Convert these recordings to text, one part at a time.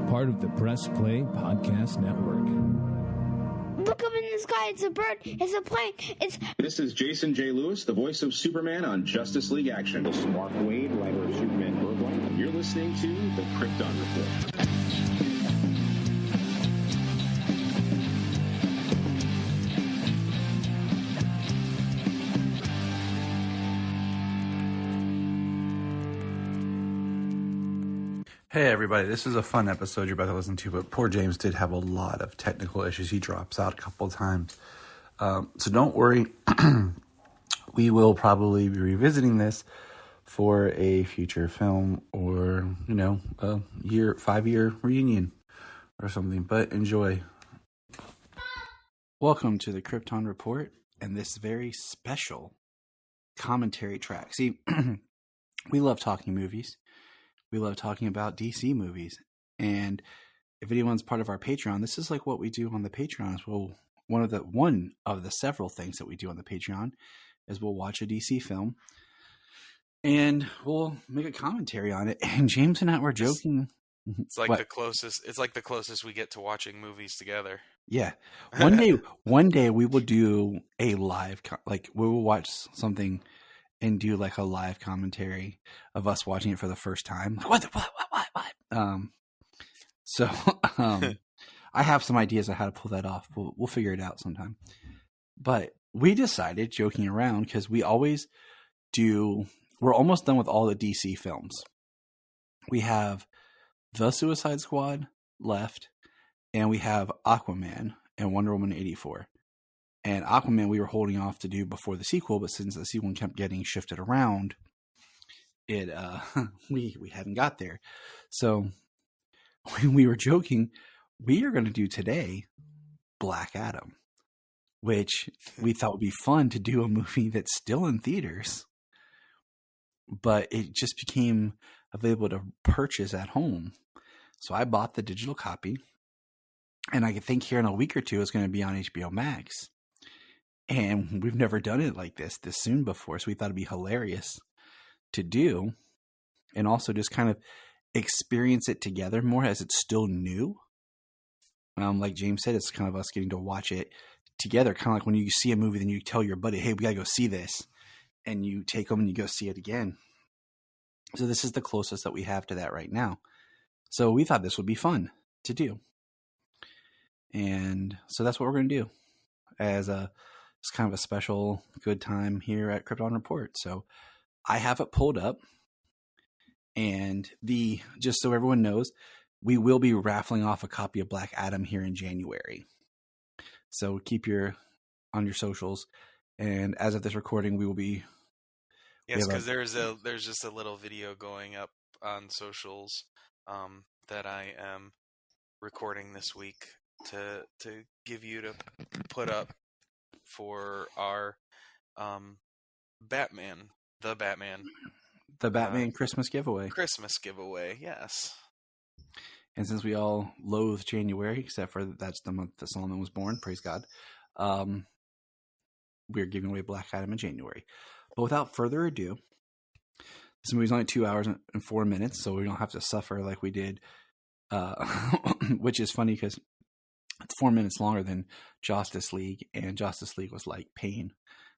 part of the Press Play Podcast Network. Look up in the sky. It's a bird. It's a plane. This is Jason J. Lewis, the voice of Superman on Justice League Action. This is Mark Wade, writer of Superman Birthright. You're listening to the Krypton Report. Hey everybody, this is a fun episode you're about to listen to, but poor James did have a lot of technical issues. He drops out a couple of times. So don't worry. We will probably be revisiting this for a future film or, a 5-year reunion or something, but enjoy. Welcome to the Krypton Report and this very special commentary track. See, we love talking movies. We love talking about DC movies. And if anyone's part of our Patreon, this is like what we do on the Patreon as well. One of the several things that we do on the Patreon is we'll watch a DC film and we'll make a commentary on it. And James and I were joking. It's like the closest we get to watching movies together. Yeah. One day we will do a live, we will watch something and do like a live commentary of us watching it for the first time. What? I have some ideas on how to pull that off. We'll figure it out sometime. But we decided, joking around, because we always do, we're almost done with all the DC films. We have The Suicide Squad left, and we have Aquaman and Wonder Woman 84. And Aquaman we were holding off to do before the sequel, but since the sequel kept getting shifted around, we hadn't got there. So when we were joking, we are going to do today BlackAdam, which we thought would be fun to do a movie that's still in theaters, but it just became available to purchase at home. So I bought the digital copy, and I think here in a week or two it's going to be on HBO Max. And we've never done it like this soon before. So we thought it'd be hilarious to do and also just kind of experience it together more as it's still new. Like James said, it's kind of us getting to watch it together. Kind of like when you see a movie, then you tell your buddy, hey, we got to go see this. And you take them and you go see it again. So this is the closest that we have to that right now. So we thought this would be fun to do. And so that's what we're going to do it's kind of a special good time here at Krypton Report. So I have it pulled up, and just so everyone knows, we will be raffling off a copy of BlackAdam here in January. So keep on your socials, and as of this recording, we will be. Yes, because there's just a little video going up on socials that I am recording this week to give you to put up for our Batman Christmas giveaway. Christmas giveaway, yes. And since we all loathe January, except for that's the month that Solomon was born, praise God, we're giving away BlackAdam in January. But without further ado, this movie's only 2 hours and 4 minutes, so we don't have to suffer like we did, which is funny because it's 4 minutes longer than Justice League, and Justice League was like pain.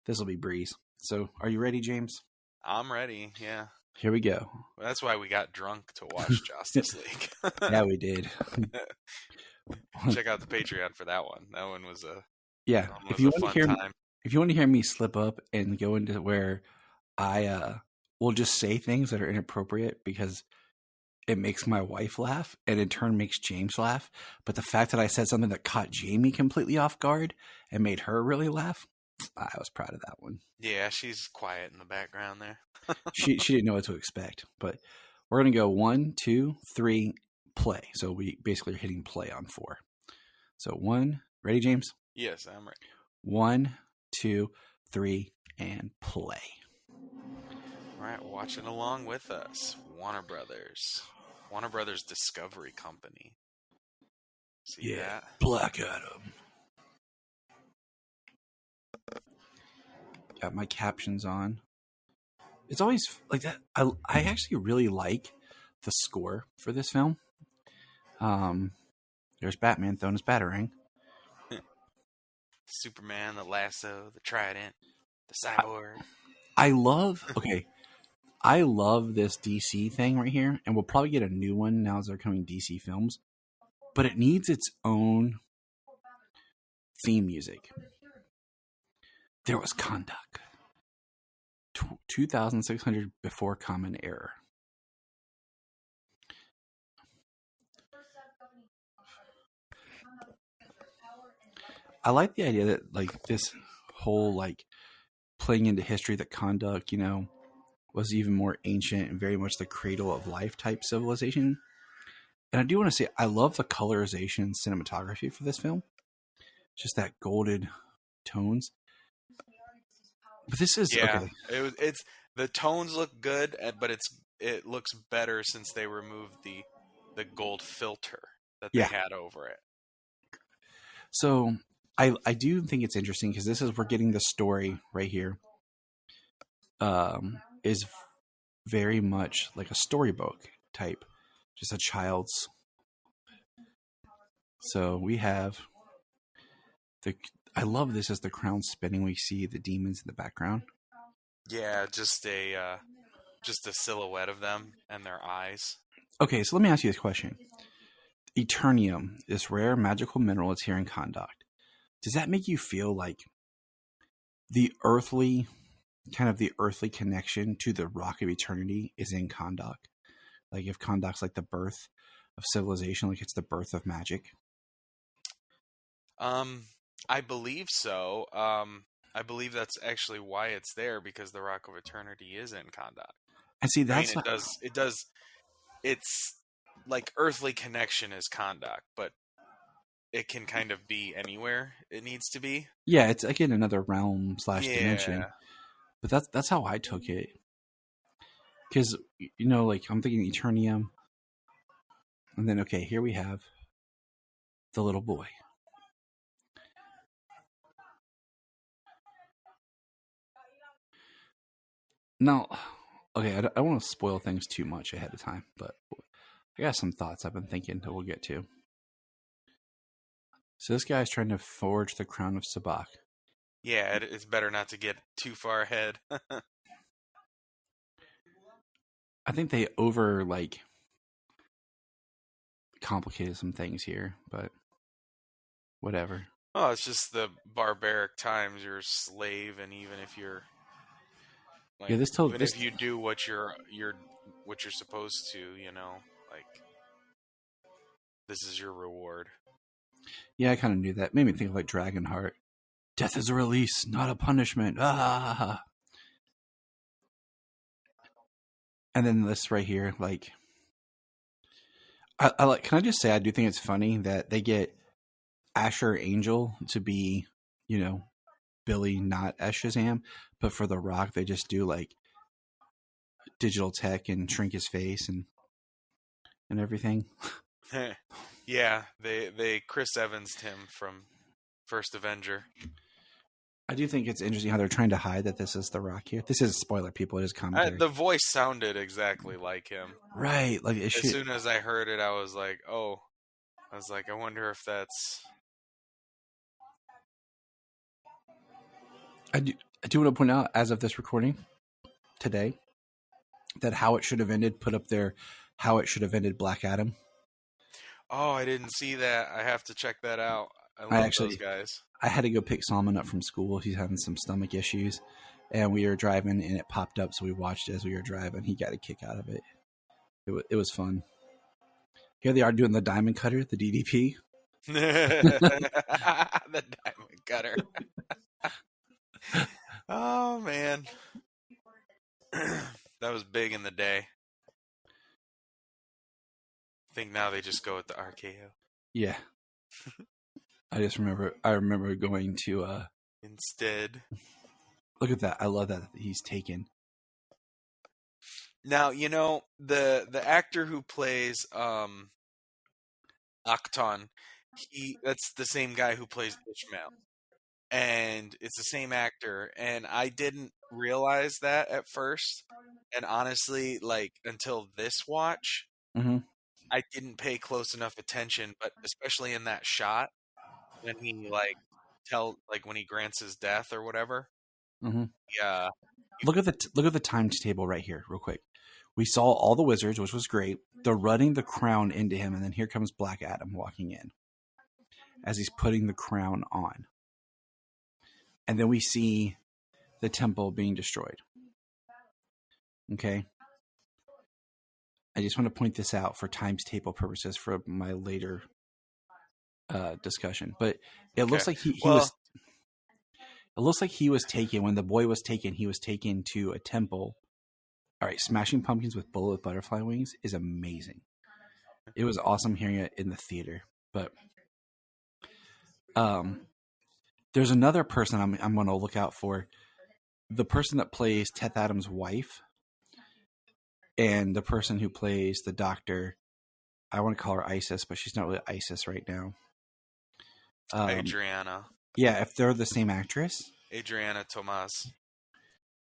This will be breeze. So, are you ready, James? I'm ready, yeah. Here we go. Well, that's why we got drunk to watch Justice League. Yeah, we did. Check out the Patreon for that one. That one was if you want to hear me slip up and go into where I will just say things that are inappropriate because it makes my wife laugh, and in turn makes James laugh. But the fact that I said something that caught Jamie completely off guard and made her really laugh, I was proud of that one. Yeah, she's quiet in the background there. she didn't know what to expect. But we're going to go 1, 2, 3, play. So we basically are hitting play on 4. So 1, ready, James? Yes, I'm ready. 1, 2, 3, and play. All right, watching along with us, Warner Brothers Discovery Company. See that? BlackAdam. Got my captions on. It's always like that. I actually really like the score for this film. There's Batman throwing his batarang. Superman, the lasso, the trident, the cyborg. I love this DC thing right here, and we'll probably get a new one now as they're coming DC films, but it needs its own theme music. There was Conduct. 2,600 before Common Era. I like the idea that like this whole like playing into history that Conduct, was even more ancient and very much the cradle of life type civilization. And I do want to say I love the colorization and cinematography for this film. Just that golden tones. But this is okay. It's the tones look good, but it looks better since they removed the gold filter that they had over it. So I do think it's interesting because we're getting the story right here. Is very much like a storybook type, just a child's. So we have I love this as the crown spinning. We see the demons in the background. Yeah, just a silhouette of them and their eyes. Okay, so let me ask you this question. Eternium, this rare magical mineral that's here in Conduct. Does that make you feel like the earthly connection to the Rock of Eternity is in Conduct? Like if Conduct's like the birth of civilization, like it's the birth of magic? I believe so. I believe that's actually why it's there, because the Rock of Eternity is in Conduct. And see, it does. It's like earthly connection is Conduct, but it can kind of be anywhere it needs to be. Yeah, it's again another realm / dimension. But that's how I took it. Because, like I'm thinking Eternium. And then, okay, here we have the little boy. Now, okay, I don't want to spoil things too much ahead of time, but I got some thoughts I've been thinking that we'll get to. So this guy's trying to forge the crown of Sabak. Yeah, it's better not to get too far ahead. I think they complicated some things here, but whatever. Oh, it's just the barbaric times. You're a slave, and even if you're if you do what you're supposed to, this is your reward. Yeah, I kind of knew that. Made me think of like Dragonheart. Death is a release, not a punishment. Ah. And then this right here, like, I like. Can I just say I do think it's funny that they get Asher Angel to be, Billy, not as Shazam, but for the Rock they just do like digital tech and shrink his face and everything. Yeah, they Chris Evans'd him from First Avenger. I do think it's interesting how they're trying to hide that this is the Rock here. This is a spoiler, people. It is commentary. The voice sounded exactly like him. Right. Like as soon as I heard it, I was like, I wonder if that's... I do want to point out, as of this recording today, that How It Should Have Ended put up their How It Should Have Ended BlackAdam. Oh, I didn't see that. I have to check that out. I love those guys. I had to go pick Solomon up from school. He's having some stomach issues. And we were driving, and it popped up, so we watched it as we were driving. He got a kick out of it. It was fun. Here they are doing the diamond cutter, the DDP. The diamond cutter. Oh, man. That was big in the day. I think now they just go with the RKO. Yeah. I remember going to instead. Look at that. I love that he's taken. Now, the actor who plays Octon, that's the same guy who plays Ishmael. And it's the same actor, and I didn't realize that at first. And honestly, like until this watch, I didn't pay close enough attention, but especially in that shot when he when he grants his death or whatever. Mm-hmm. Yeah. Look at the times table right here, real quick. We saw all the wizards, which was great. They're running the crown into him, and then here comes BlackAdam walking in as he's putting the crown on. And then we see the temple being destroyed. Okay? I just want to point this out for times table purposes for my later discussion. But it looks like he was... It looks like he was taken, when the boy was taken, he was taken to a temple. All right, Smashing Pumpkins with Bullet with Butterfly Wings is amazing. It was awesome hearing it in the theater. But there's another person I'm going to look out for. The person that plays Teth Adams' wife and the person who plays the doctor. I want to call her Isis, but she's not really Isis right now. Adriana. Yeah, if they're the same actress. Adriana Tomas.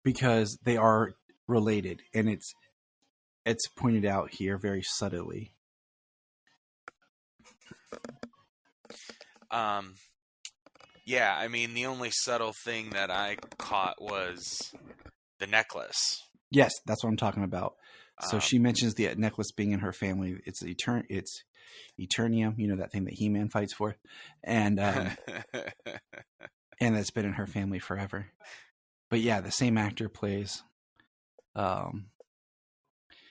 Because they are related, and it's pointed out here very subtly. Yeah, I mean, the only subtle thing that I caught was the necklace. Yes, that's what I'm talking about. So she mentions the necklace being in her family. It's Eternium, you know, that thing that He-Man fights for, and and it's been in her family forever. But yeah, the same actor plays.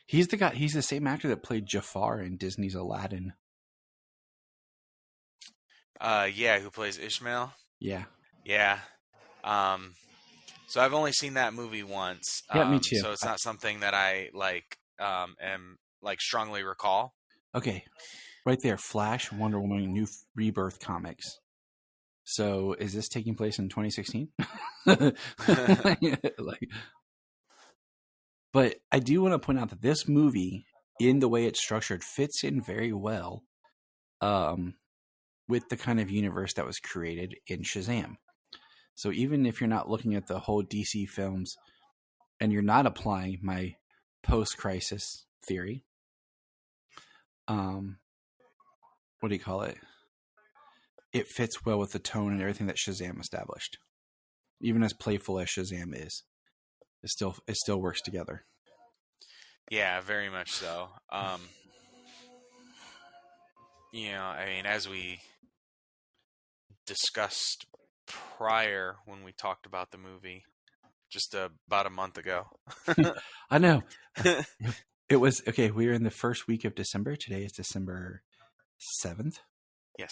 He's the same actor that played Jafar in Disney's Aladdin. Yeah, who plays Ishmael? Yeah. Yeah. So I've only seen that movie once. Yeah, me too. So it's not something that I am strongly recall. Okay. Right there, Flash, Wonder Woman, New Rebirth comics. So is this taking place in 2016? But I do want to point out that this movie, in the way it's structured, fits in very well with the kind of universe that was created in Shazam. So even if you're not looking at the whole DC films and you're not applying my post-crisis theory, what do you call it? It fits well with the tone and everything that Shazam established. Even as playful as Shazam is, it still works together. Yeah, very much so. I mean, as we discussed prior when we talked about the movie just about a month ago. I know. It was okay. We were in the first week of December. Today is December 7th. Yes.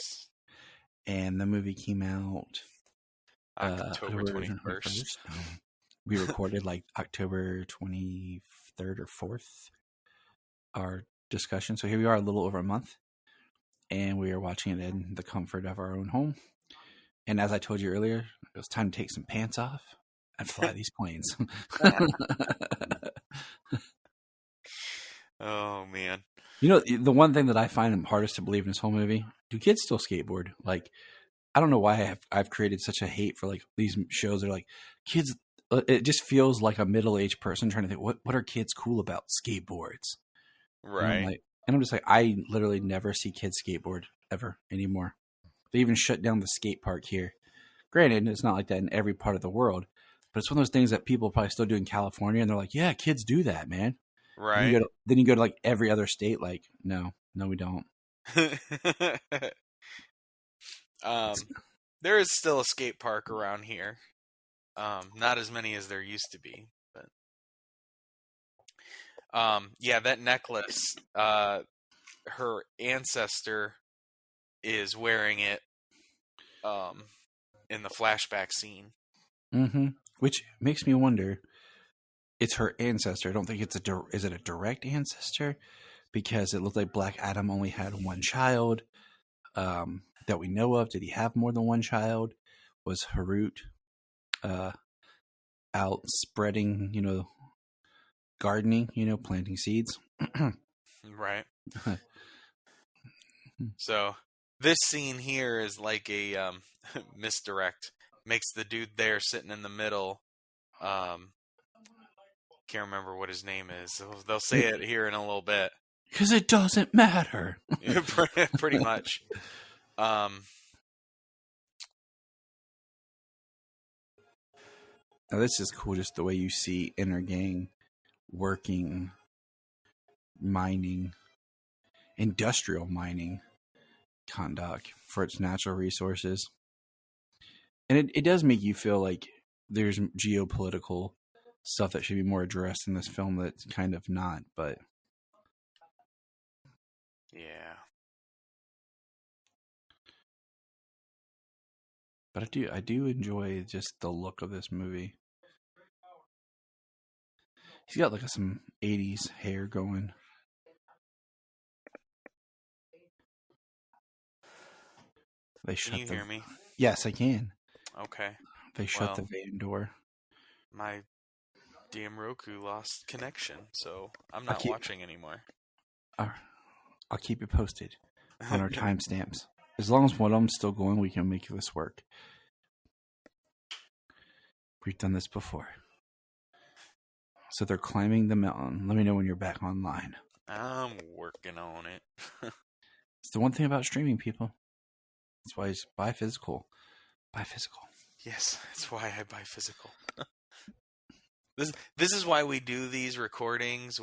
And the movie came out October 21st. We recorded like October 23rd or 4th, our discussion. So here we are, a little over a month. And we are watching it in the comfort of our own home. And as I told you earlier, it was time to take some pants off and fly these planes. Oh, man. You know, the one thing that I find hardest to believe in this whole movie, do kids still skateboard? Like, I don't know why I've created such a hate for like these shows that are like, kids, it just feels like a middle-aged person trying to think, what are kids cool about? Skateboards. Right. And I'm just like, I literally never see kids skateboard ever anymore. They even shut down the skate park here. Granted, it's not like that in every part of the world, but it's one of those things that people probably still do in California, and they're like, yeah, kids do that, man. Right. Then you go to like every other state, like, no, we don't. There is still a skate park around here. Not as many as there used to be, but yeah, that necklace, her ancestor is wearing it in the flashback scene. Mm-hmm. Which makes me wonder, it's her ancestor. I don't think is it a direct ancestor? Because it looked like BlackAdam only had one child that we know of. Did he have more than one child? Was Harut out spreading, gardening, planting seeds? Right. So this scene here is like a misdirect. Makes the dude there sitting in the middle. Can't remember what his name is. They'll say it here in a little bit. Because it doesn't matter. Pretty much. Now, this is cool, just the way you see Inner Gang working, mining, industrial mining, Kahndaq for its natural resources. And it does make you feel like there's geopolitical stuff that should be more addressed in this film that's kind of not, but... Yeah. But I do enjoy just the look of this movie. He's got like some 80s hair going. Can you hear me? Yes, I can. Okay. They shut the van door. My damn Roku lost connection, so I'm not watching anymore. I'll keep you posted on our timestamps. As long as one of them's still going, we can make this work. We've done this before. So they're climbing the mountain. Let me know when you're back online. I'm working on it. It's the one thing about streaming, people. That's why it's buy physical. Buy physical. Yes, that's why I buy physical. This is why we do these recordings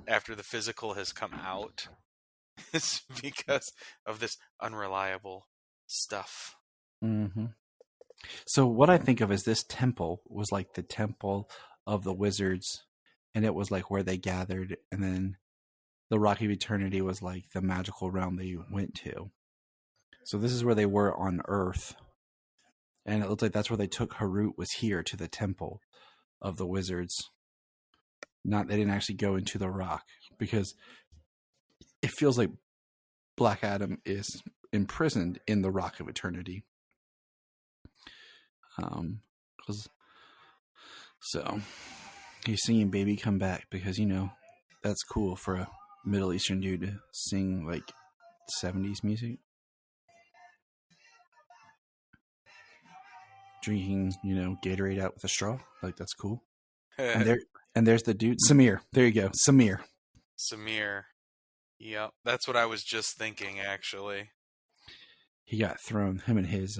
after the physical has come out. It's because of this unreliable stuff. Mm-hmm. So what I think of is this temple was like the temple of the wizards, and it was like where they gathered, and then the Rock of Eternity was like the magical realm they went to. So this is where they were on Earth, and it looked like that's where they took Harut, was here to the temple of the wizards. They didn't actually go into the rock, because it feels like BlackAdam is imprisoned in the Rock of Eternity. So he's singing "Baby Come Back" because, that's cool for a Middle Eastern dude to sing like 70s music. Drinking, Gatorade out with a straw, like that's cool. And there's the dude, Samir. There you go, Samir. Yep, that's what I was just thinking, actually. He got thrown, him and his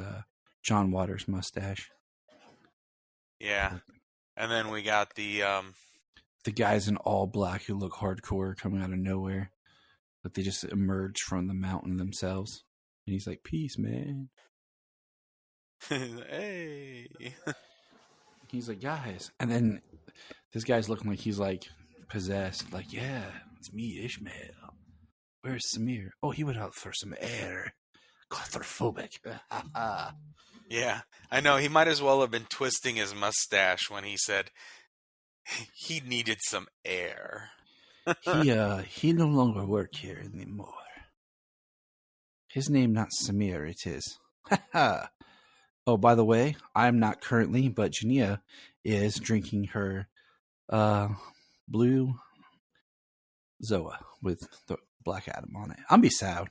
John Waters mustache. Yeah, and then we got the guys in all black who look hardcore coming out of nowhere, but they just emerge from the mountain themselves. And he's like, "Peace, man." Hey. He's like, "Guys," and then this guy's looking like he's like possessed. Like, "Yeah, it's me, Ishmael. Where's Samir? Oh, he went out for some air. Claustrophobic." Yeah, I know. He might as well have been twisting his mustache when he said he needed some air. He no longer work here anymore. His name not Samir, it is. Oh, by the way, I'm not currently, but Jania is drinking her blue Zoa with the BlackAdam on it. I'll be sad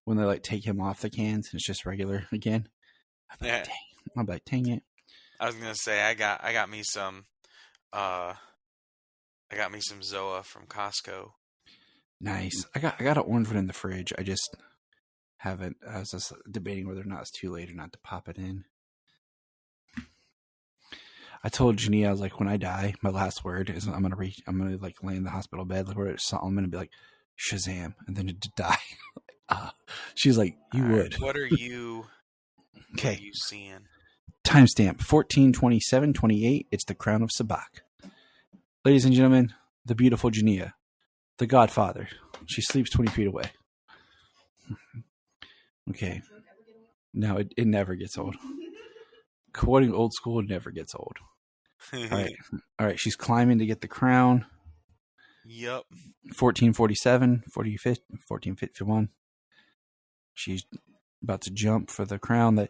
when they take him off the cans and it's just regular again. I'm like, dang it. I was gonna say I got me some Zoa from Costco. Nice. I got an orange one in the fridge. I just haven't. I was just debating whether or not it's too late or not to pop it in. I told Jania, I was like, when I die, my last word is I'm gonna lay in the hospital bed, I'm gonna be like, Shazam, and then to die. She's like, you would. What are you? Okay. What are you seeing? Timestamp 14/27/28. It's the Crown of Sabak. Ladies and gentlemen, the beautiful Jania, the Godfather. She sleeps 20 feet away. Okay. No, it never gets old. Quoting old school, it never gets old. All right. She's climbing to get the crown. Yep. 1447, 1451. She's about to jump for the crown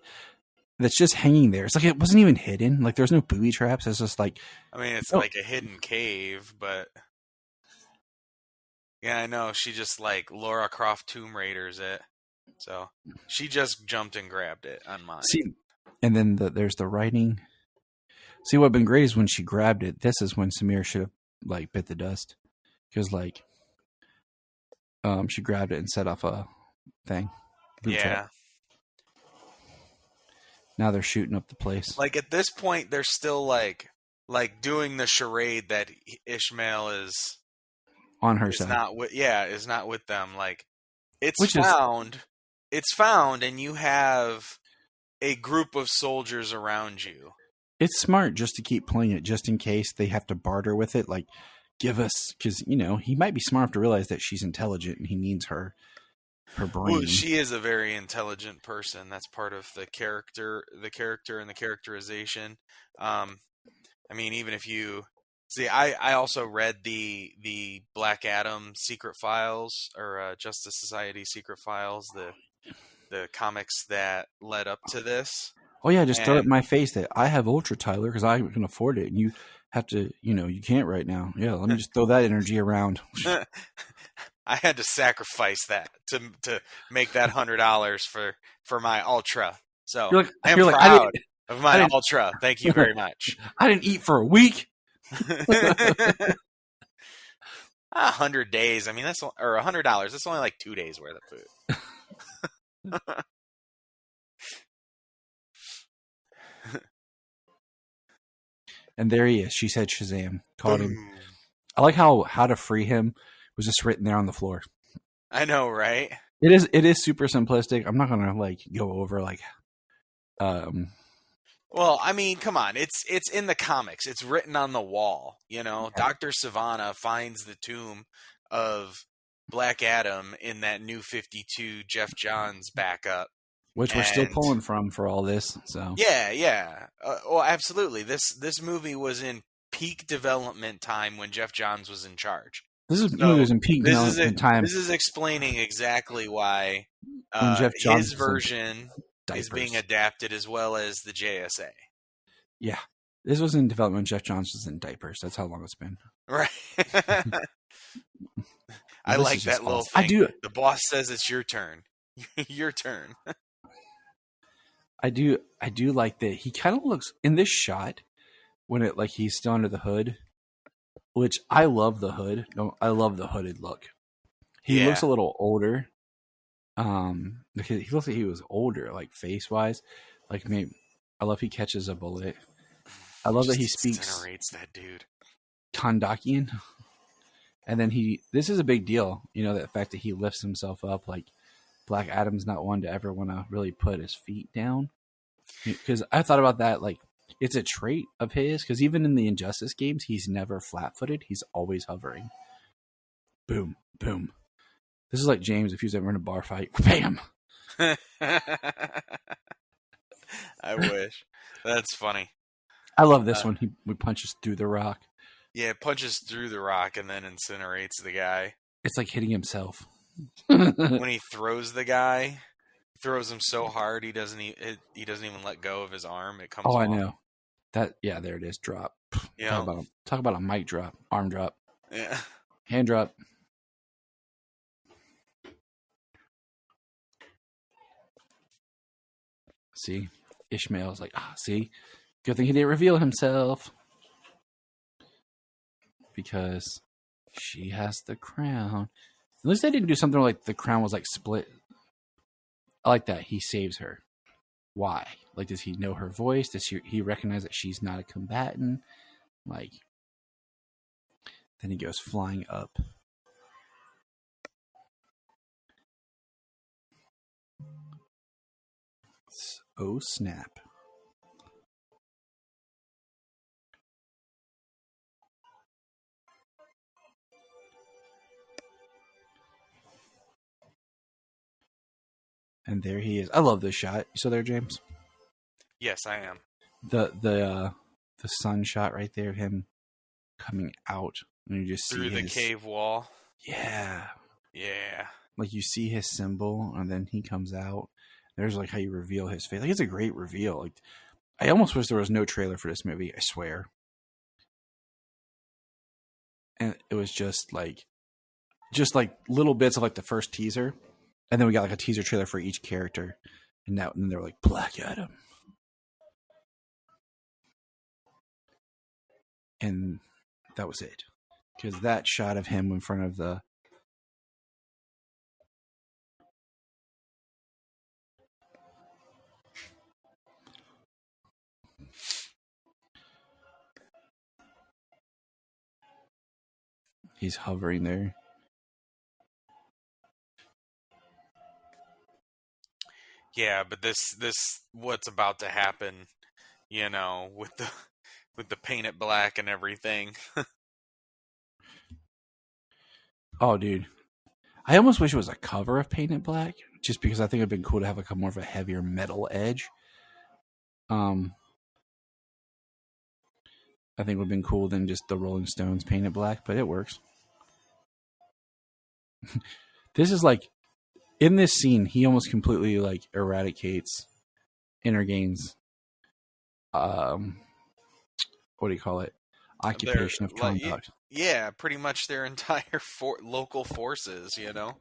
that's just hanging there. It's like it wasn't even hidden. Like there's no booby traps. It's just like, I mean, it's like a hidden cave, but yeah, I know. She just like Laura Croft Tomb Raiders it. So she just jumped and grabbed it on mine. See, and then there's the writing. See, what would have been great is when she grabbed it. This is when Samir should have bit the dust, because she grabbed it and set off a thing. Yeah. Now they're shooting up the place. Like at this point, they're still like doing the charade that Ishmael is on her side. Is not with them. Like it's found, and you have a group of soldiers around you. It's smart just to keep playing it, just in case they have to barter with it. Like, give us, because he might be smart enough to realize that she's intelligent and he needs her brain. Well, she is a very intelligent person. That's part of the character and the characterization. I mean, even if you see, I also read the BlackAdam Secret Files or Justice Society Secret Files, the comics that led up to this. Oh yeah, just throw it in my face that I have Ultra, Tyler, because I can afford it, and you have to, you can't right now. Yeah, let me just throw that energy around. I had to sacrifice that to make that $100 for my Ultra. So I'm proud of my Ultra. Thank you very much. I didn't eat for a week. 100 days. I mean, or $100. That's only like 2 days worth of food. And there he is. She said Shazam. Called him. I like how to free him was just written there on the floor. I know, right? It is super simplistic. I'm not gonna go over Well, I mean, come on. It's in the comics. It's written on the wall. Yeah. Dr. Sivana finds the tomb of BlackAdam in that New 52 Jeff Johns backup. Which we're still pulling from for all this. So yeah. Well, absolutely. This movie was in peak development time when Jeff Johns was in charge. Movie was in peak development time. This is explaining exactly why his version is being adapted as well as the JSA. Yeah, this was in development when Jeff Johns was in diapers. That's how long it's been. Right. I like that little thing. I do. The boss says it's your turn. Your turn. I do like that he kind of looks in this shot when he's still under the hood, which I love the hood. No, I love the hooded look. He looks a little older. Because he looks like he was older, face wise. Maybe I love he catches a bullet. I love that he speaks. Incinerates that dude. Kondakian. And then this is a big deal, the fact that he lifts himself up. BlackAdam's not one to ever want to really put his feet down. Because I thought about that, it's a trait of his. Because even in the Injustice games, he's never flat-footed. He's always hovering. Boom, boom. This is like James if he was ever in a bar fight. Bam! I wish. That's funny. I love this one. He punches through the rock. Yeah, punches through the rock and then incinerates the guy. It's like hitting himself. When he throws the guy, throws him so hard he doesn't even let go of his arm. It comes. Oh, off. I know. That there it is. Drop. Yeah. Talk about a mic drop, arm drop. Yeah. Hand drop. See, Ishmael's like, see, good thing he didn't reveal himself. Because she has the crown. At least they didn't do something like the crown was split. I like that. He saves her. Why? Does he know her voice? Does he recognize that she's not a combatant? Then he goes flying up. Oh, snap. And there he is. I love this shot. You still there, James? Yes, I am. The sun shot right there, him coming out, and you just through see the cave wall. Yeah. Yeah. You see his symbol, and then he comes out. There's how you reveal his face. It's a great reveal. I almost wish there was no trailer for this movie. I swear. And it was just little bits of the first teaser. And then we got a teaser trailer for each character. And then they were BlackAdam. And that was it. Because that shot of him in front of the He's hovering there. Yeah, but this what's about to happen, you know, with the paint it black and everything. Oh, dude. I almost wish it was a cover of Paint It Black, just because I think it'd been cool to have like a more of a heavier metal edge. I think it would have been cool than just the Rolling Stones Paint It Black, but it works. This is like, in this scene, he almost completely like eradicates Intergain's, what do you call it? Occupation of conduct. Yeah, pretty much their entire local forces, you know?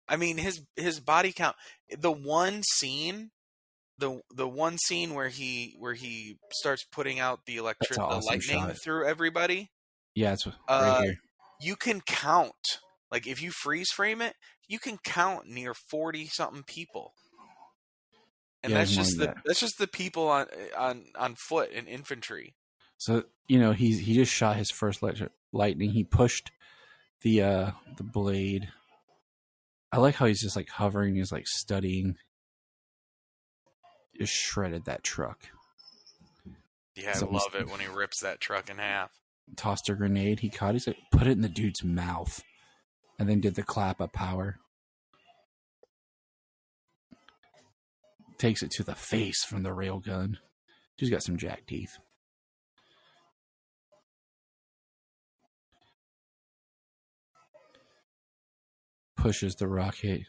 I mean, his body count, the one scene where he starts putting out the awesome lightning shot. through everybody. Yeah, it's right here. You can count, like if you freeze frame it, you can count near 40 something people. And that's just the people on foot and infantry. So, you know, he just shot his first lightning. He pushed the blade. I like how he's just like hovering. He's like studying. Just shredded that truck. Yeah, I love it when he rips that truck in half. Tossed a grenade. He caught. He's like, put it in the dude's mouth, and then did the clap of power. Takes it to the face from the railgun. She's got some jack teeth. Pushes the rocket.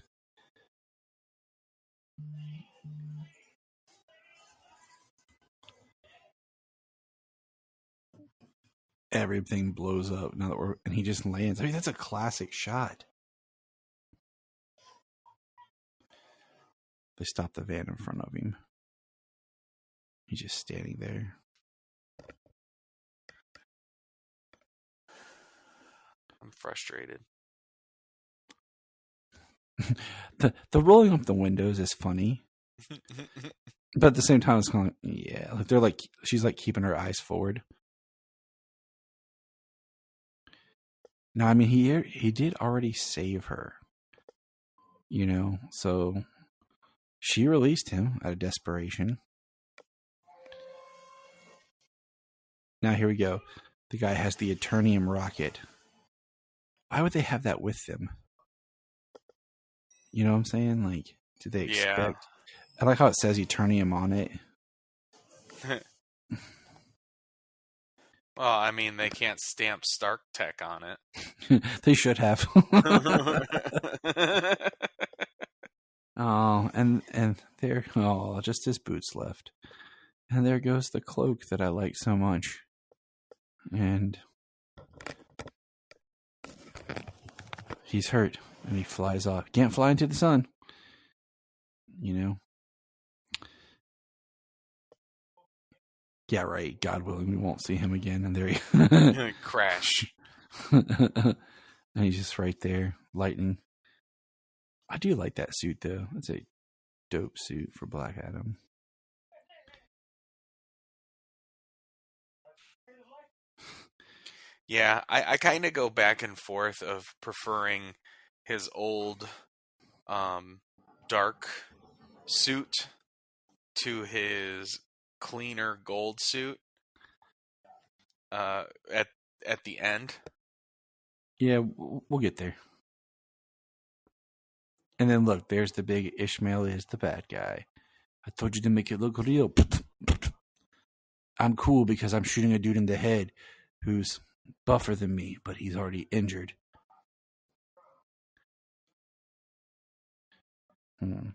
Everything blows up now that and he just lands. I mean, that's a classic shot. They stop the van in front of him. He's just standing there. I'm frustrated. The rolling up the windows is funny. But at the same time, it's kind of like, yeah, like they're like, she's like keeping her eyes forward. No, I mean, he did already save her, you know, so she released him out of desperation. Now here we go. The guy has the Eternium rocket. Why would they have that with them? You know what I'm saying? Like, do they expect? Yeah. I like how it says Eternium on it. Well, I mean, they can't stamp Stark Tech on it. They should have. Oh, and there, just his boots left. And there goes the cloak that I like so much. And he's hurt, and he flies off. Can't fly into the sun. You know? Yeah, right. God willing, we won't see him again. And there he crash. And he's just right there, lightning. I do like that suit, though. That's a dope suit for BlackAdam. Yeah, I kind of go back and forth of preferring his old dark suit to his cleaner gold suit at the end. Yeah, we'll get there. And then look, there's the big Ishmael is the bad guy. I told you to make it look real. I'm cool because I'm shooting a dude in the head who's buffer than me, but he's already injured. And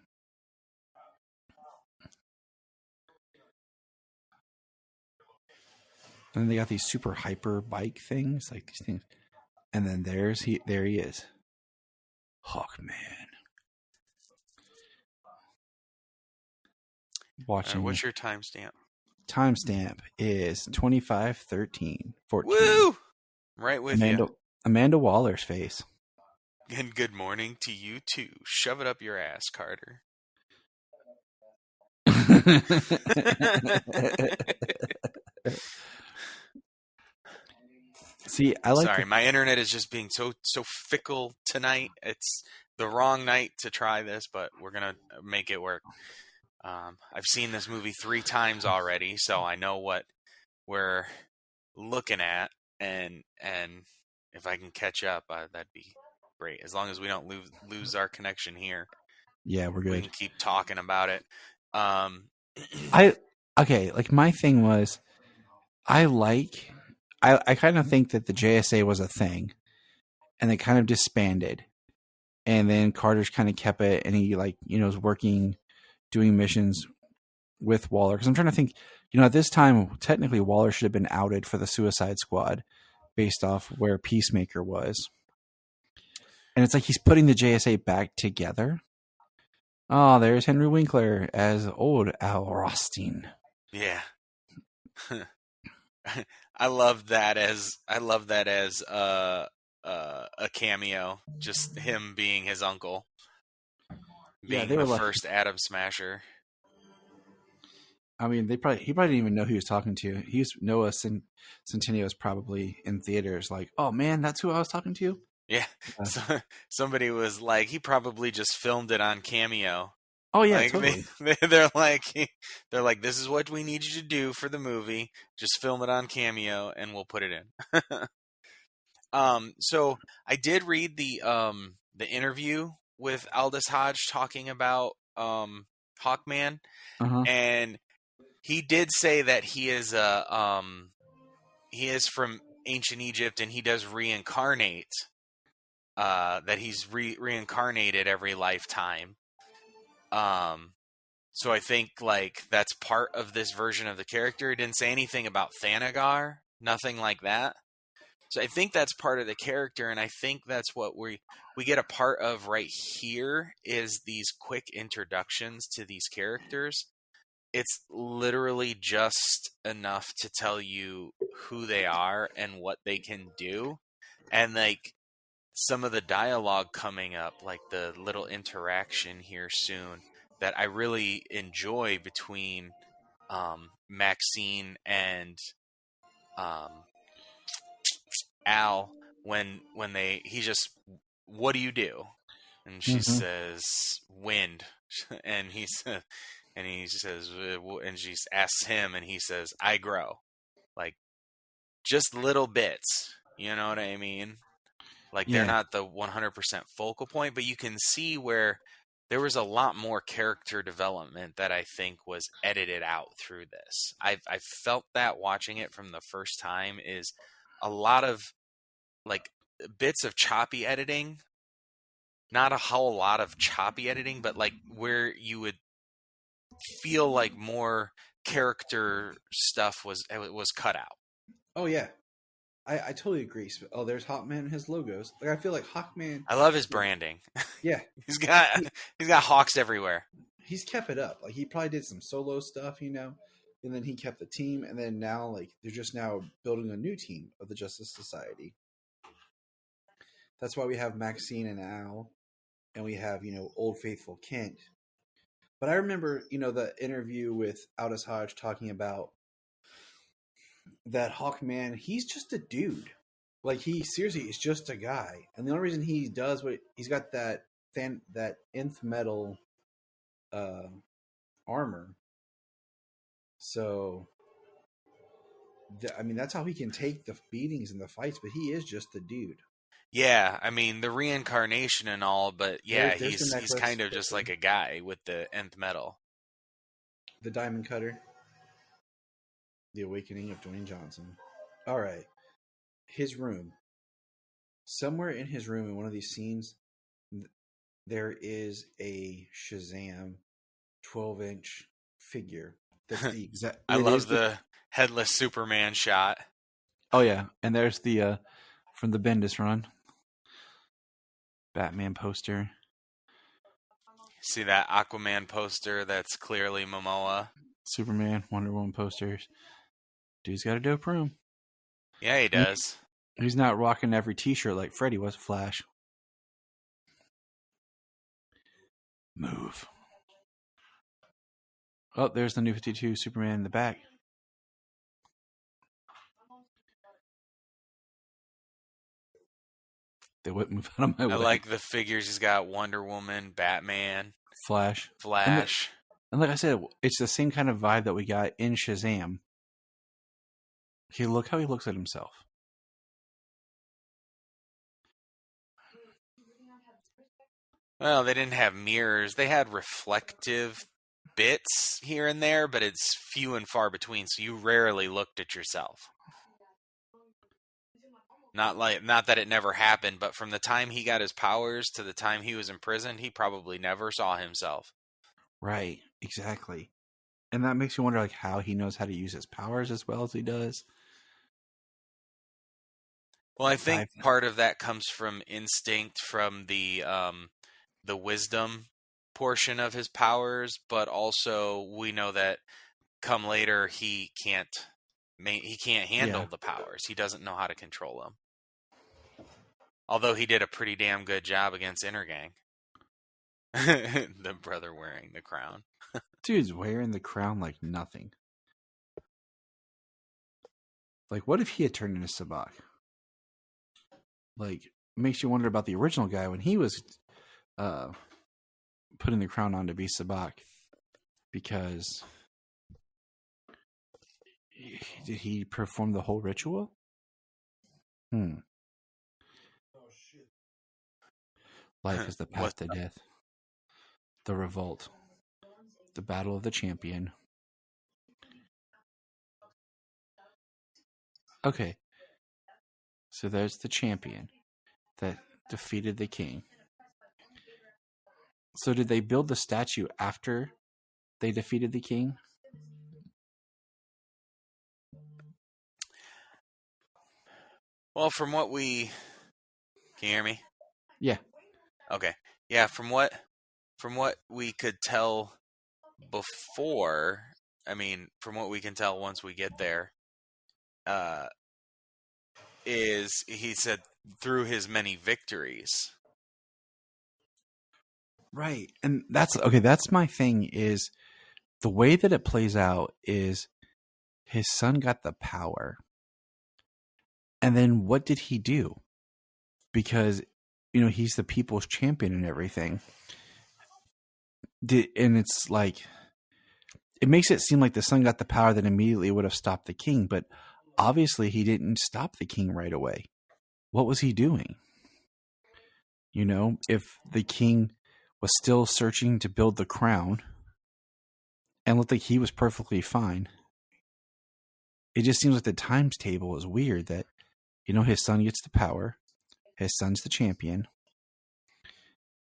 then they got these super hyper bike things, like these things. And then there he is. Hawkman. Watching. What's your timestamp? Timestamp is 25:13:14. Woo! Right with you. Amanda Waller's face. And good morning to you too. Shove it up your ass, Carter. See, I like. Sorry, my internet is just being so fickle tonight. It's the wrong night to try this, but we're gonna make it work. I've seen this movie 3 times already, so I know what we're looking at, and if I can catch up, that'd be great. As long as we don't lose our connection here. Yeah, we're good. We can keep talking about it. Like my thing was, I kind of think that the JSA was a thing, and they kind of disbanded, and then Carter's kind of kept it, and he was working, doing missions with Waller. Because I'm trying to think, at this time technically Waller should have been outed for the Suicide Squad, based off where Peacemaker was, and it's like he's putting the JSA back together. Oh, there's Henry Winkler as old Al Rothstein. Yeah. I love that as a cameo, just him being his uncle, being the first Atom Smasher. I mean, he probably didn't even know who he was talking to. Noah Centineo was probably in theaters, like, oh man, that's who I was talking to. Yeah, so, somebody was like, he probably just filmed it on Cameo. Oh yeah, totally. They're like, this is what we need you to do for the movie. Just film it on Cameo, and we'll put it in. So I did read the interview with Aldous Hodge talking about Hawkman, and he did say that he is from ancient Egypt, and he does reincarnate. That he's reincarnated every lifetime. So I think that's part of this version of the character. He didn't say anything about Thanagar, nothing like that. So I think that's part of the character, and I think that's what we get a part of right here is these quick introductions to these characters. It's literally just enough to tell you who they are and what they can do. And some of the dialogue coming up, like the little interaction here soon that I really enjoy between Maxine and Al when he just, what do you do? And she says wind, and he says, and she asks him, and he says, I grow. Like, just little bits, you know what I mean? Like, they're not the 100% focal point, but you can see where there was a lot more character development that I think was edited out through this. I felt that watching it from the first time is a lot of bits of choppy editing, not a whole lot of choppy editing, but where you would feel like more character stuff was cut out. Oh yeah. I totally agree. Oh, there's Hawkman and his logos. I feel like Hawkman. I love his branding. Yeah, he's got hawks everywhere. He's kept it up. He probably did some solo stuff, and then he kept the team, and then now they're just now building a new team of the Justice Society. That's why we have Maxine and Al, and we have Old Faithful Kent. But I remember the interview with Aldous Hodge talking about that Hawkman, he's just a dude. He seriously is just a guy. And the only reason he does what he's got that nth metal armor. So that's how he can take the beatings and the fights, but he is just a dude. Yeah, I mean the reincarnation and all, but yeah, he's kind of just like a guy with the nth metal. The diamond cutter. The Awakening of Dwayne Johnson. All right. His room. Somewhere in his room, in one of these scenes, there is a Shazam 12-inch figure. That's the exact. I love the headless Superman shot. Oh yeah, and there's the from the Bendis run Batman poster. See that Aquaman poster? That's clearly Momoa. Superman, Wonder Woman posters. Dude's got a dope room. Yeah, he does. He's not rocking every t-shirt like Freddy was. Flash. Move. Oh, there's the New 52 Superman in the back. They wouldn't move out of my way. I like the figures. He's got Wonder Woman, Batman, Flash. And like I said, it's the same kind of vibe that we got in Shazam. Okay, look how he looks at himself. Well, they didn't have mirrors. They had reflective bits here and there, but it's few and far between, so you rarely looked at yourself. Not that it never happened, but from the time he got his powers to the time he was in prison, he probably never saw himself. Right, exactly. And that makes you wonder, like, how he knows how to use his powers as well as he does. Well, I think part of that comes from instinct, from the wisdom portion of his powers, but also we know that come later he can't handle the powers. He doesn't know how to control them. Although he did a pretty damn good job against Intergang. The brother wearing the crown. Dude's wearing the crown like nothing. Like, what if he had turned into Sabak? Like, makes you wonder about the original guy when he was putting the crown on to be Sabak. Because did he perform the whole ritual? Life is the path to death. The revolt. The battle of the champion. Okay. So there's the champion that defeated the king. So did they build the statue after they defeated the king? Well, from what we... Can you hear me? Yeah. Okay. Yeah, from what we could tell before, I mean, from what we can tell once we get there, is he said through his many victories. Right. And that's my thing, is the way that it plays out is his son got the power. And then what did he do? Because, he's the people's champion and everything. And it's like, it makes it seem like the son got the power that immediately would have stopped the king, but obviously he didn't stop the king right away. What was he doing? If the king was still searching to build the crown and looked like he was perfectly fine, it just seems like the times table is weird that, his son gets the power, his son's the champion,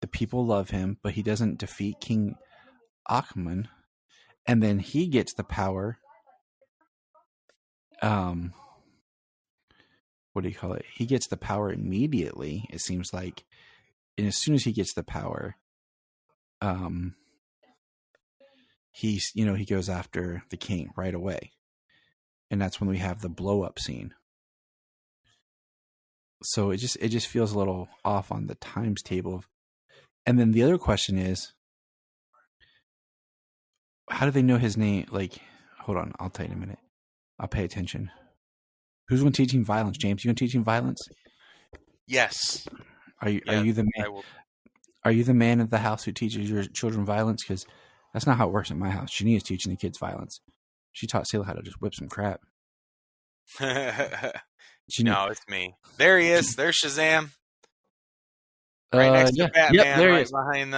the people love him, but he doesn't defeat King Achman, and then he gets the power. What do you call it? He gets the power immediately, it seems like. And as soon as he gets the power, he goes after the king right away. And that's when we have the blow up scene. So it just feels a little off on the times table. And then the other question is, how do they know his name? Like, hold on, I'll tell you in a minute. I'll pay attention. Who's going to teach him violence, James? You going to teach him violence? Yes. Are you the man? Are you the man of the house who teaches your children violence? Because that's not how it works in my house. Shania's teaching the kids violence. She taught Sailor how to just whip some crap. No, it's me. There he is. There's Shazam. Right next to Batman. Yep, there he is. Behind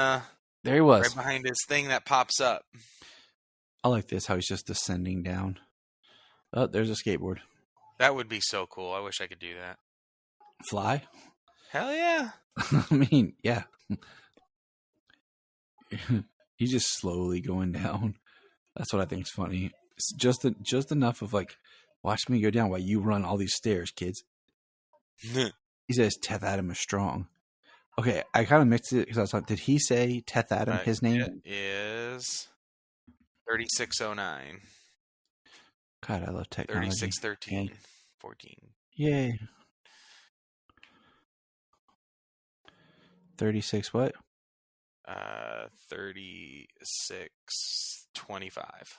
there he was. Right behind his thing that pops up. I like this, how he's just descending down. Oh, there's a skateboard. That would be so cool. I wish I could do that. Fly? Hell yeah. I mean, yeah. He's just slowly going down. That's what I think is funny. It's just enough of like, watch me go down while you run all these stairs, kids. He says Teth Adam is strong. Okay, I kind of mixed it because I was like, did he say Teth Adam, his name? It is 3609. God, I love technology. 3613. 14. Yay. 36 what? 3625.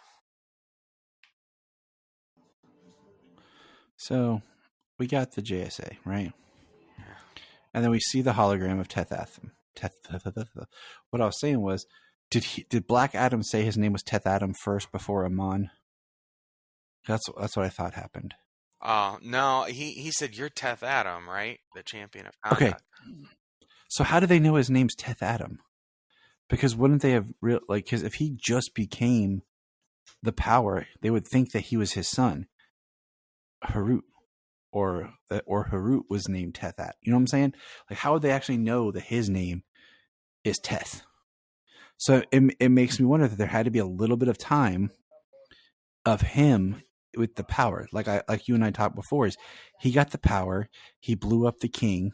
So we got the JSA, right? And then we see the hologram of Teth-Adam. What I was saying was, did BlackAdam say his name was Teth-Adam first before Amon? That's what I thought happened. Oh, no, he said you're Teth-Adam, right? The champion of combat. Okay. So how do they know his name's Teth-Adam? Because wouldn't they have because if he just became the power, they would think that he was his son, Harut, or Harut was named Teth-Adam. You know what I'm saying? Like, how would they actually know that his name is Teth? So it makes me wonder that there had to be a little bit of time of him with the power. Like you and I talked before, is he got the power, he blew up the king,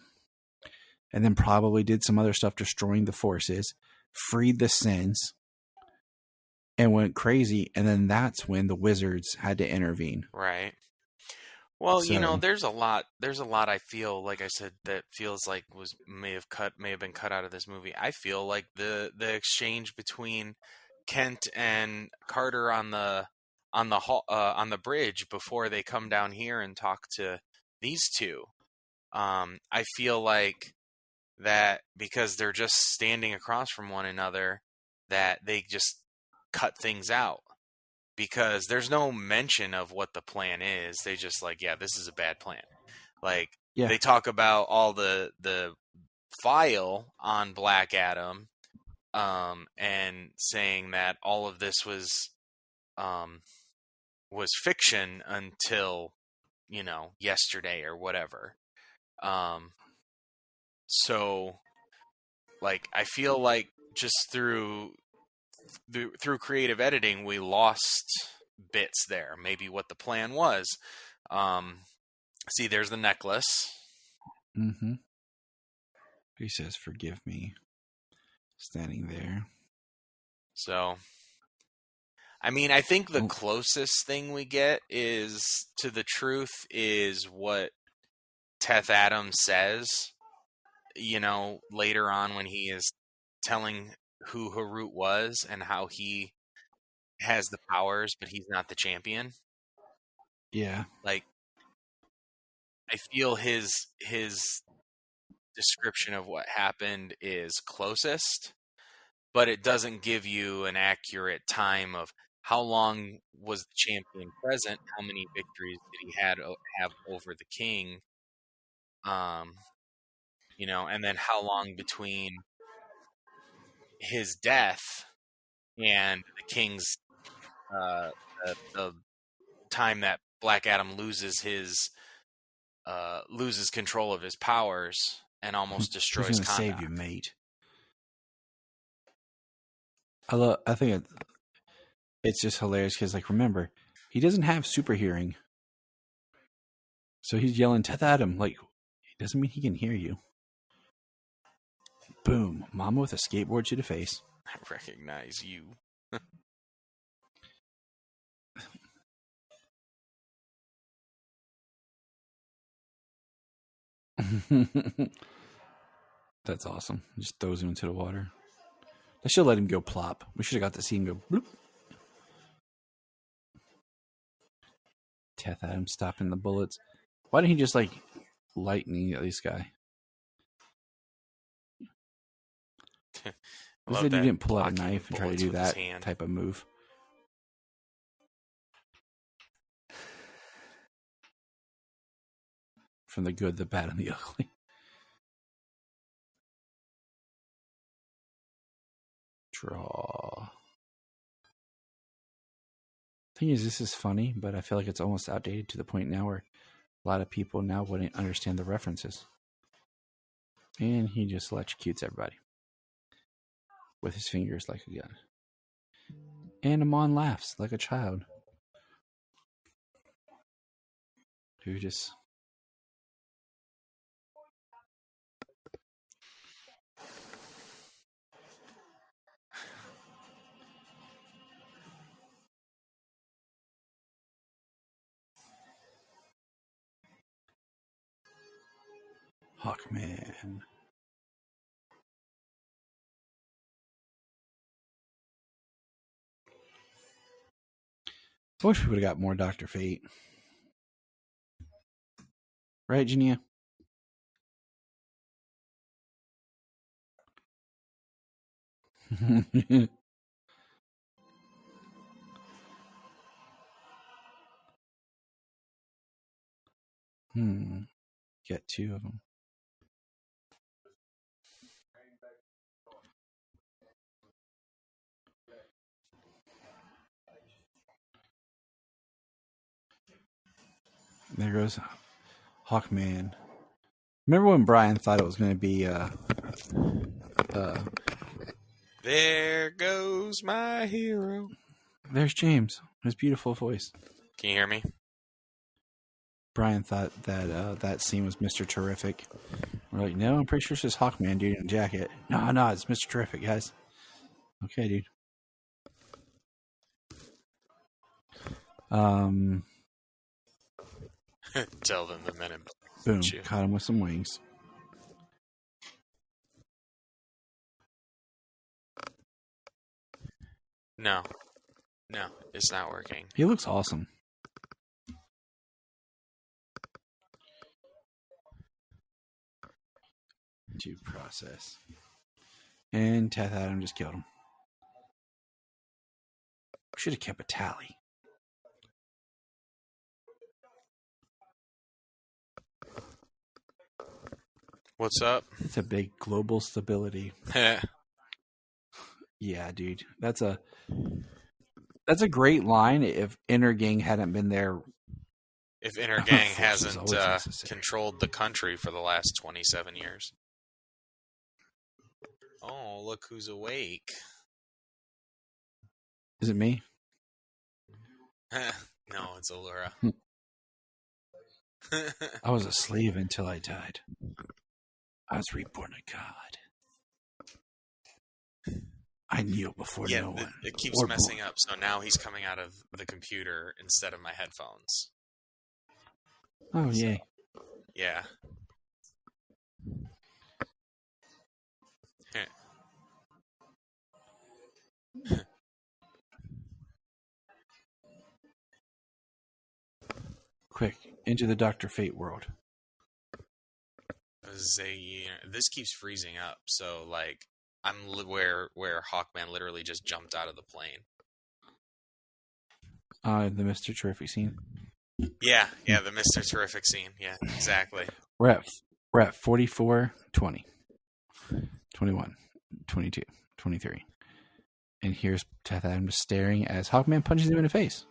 and then probably did some other stuff destroying the forces, freed the Sins, and went crazy, and then that's when the wizards had to intervene. Right. Well, there's a lot I feel, like I said, that feels like may have been cut out of this movie. I feel like the exchange between Kent and Carter on the bridge before they come down here and talk to these two. I feel like that because they're just standing across from one another, that they just cut things out. Because there's no mention of what the plan is. They just this is a bad plan. They talk about all the file on BlackAdam, and saying that all of this was fiction until, yesterday or whatever. So I feel like just through creative editing, we lost bits there. Maybe what the plan was. See, there's the necklace. Mm-hmm. He says, "Forgive me," standing there. So, I mean, I think the closest thing we get to the truth is what Teth-Adam says, later on when he is telling who Harut was and how he has the powers, but he's not the champion. Yeah. I feel his description of what happened is closest, but it doesn't give you an accurate time of how long was the champion present, how many victories did he have over the king, and then how long between his death and the king's the time that BlackAdam loses control of his powers and almost destroys Who's gonna Kahndaq. save you, mate? I think it's just hilarious because, remember, he doesn't have super hearing, so he's yelling Teth-Adam. It doesn't mean he can hear you. Boom! Mama with a skateboard to the face. I recognize you. That's awesome. Just throws him into the water. They should let him go plop. We should have got to see him go bloop. Teth-Adam stopping the bullets. Why didn't he just lightning at this guy? He didn't pull out a knife and try to do that type of move. From the good, the bad, and the ugly. Draw. Thing is, this is funny, but I feel like it's almost outdated to the point now where a lot of people now wouldn't understand the references. And he just electrocutes everybody with his fingers like a gun. And Amon laughs like a child who just... Hawkman. I wish we would have got more Dr. Fate. Right, Jania? Get two of them. There goes Hawkman. Remember when Brian thought it was going to be there goes my hero. There's James. His beautiful voice. Can you hear me? Brian thought that that scene was Mr. Terrific. We're like, no, I'm pretty sure it's just Hawkman dude in a jacket. No, it's Mr. Terrific, guys. Okay, dude. Tell them the men in Boom. you. Caught him with some wings. No, it's not working. He looks awesome. Due process. And Teth Adam just killed him. Should have kept a tally. What's up? It's a big global stability. Yeah, dude. That's a great line if Inner Gang hadn't been there. If Inner Gang Force is hasn't always necessary. controlled the country for the last 27 years. Oh, look who's awake. Is it me? No, it's Allura. I was a slave until I died. I was reborn a god. I kneel before no one. It keeps messing up, so now he's coming out of the computer instead of my headphones. Oh, yay. Yeah. Quick, into the Dr. Fate world. This keeps freezing up, so like I'm where Hawkman literally just jumped out of the plane. The Mr. Terrific scene. Yeah, the Mr. Terrific scene. Yeah, exactly. We're at 44, 20, 21, 22, 23. And here's Teth Adam just staring as Hawkman punches him in the face.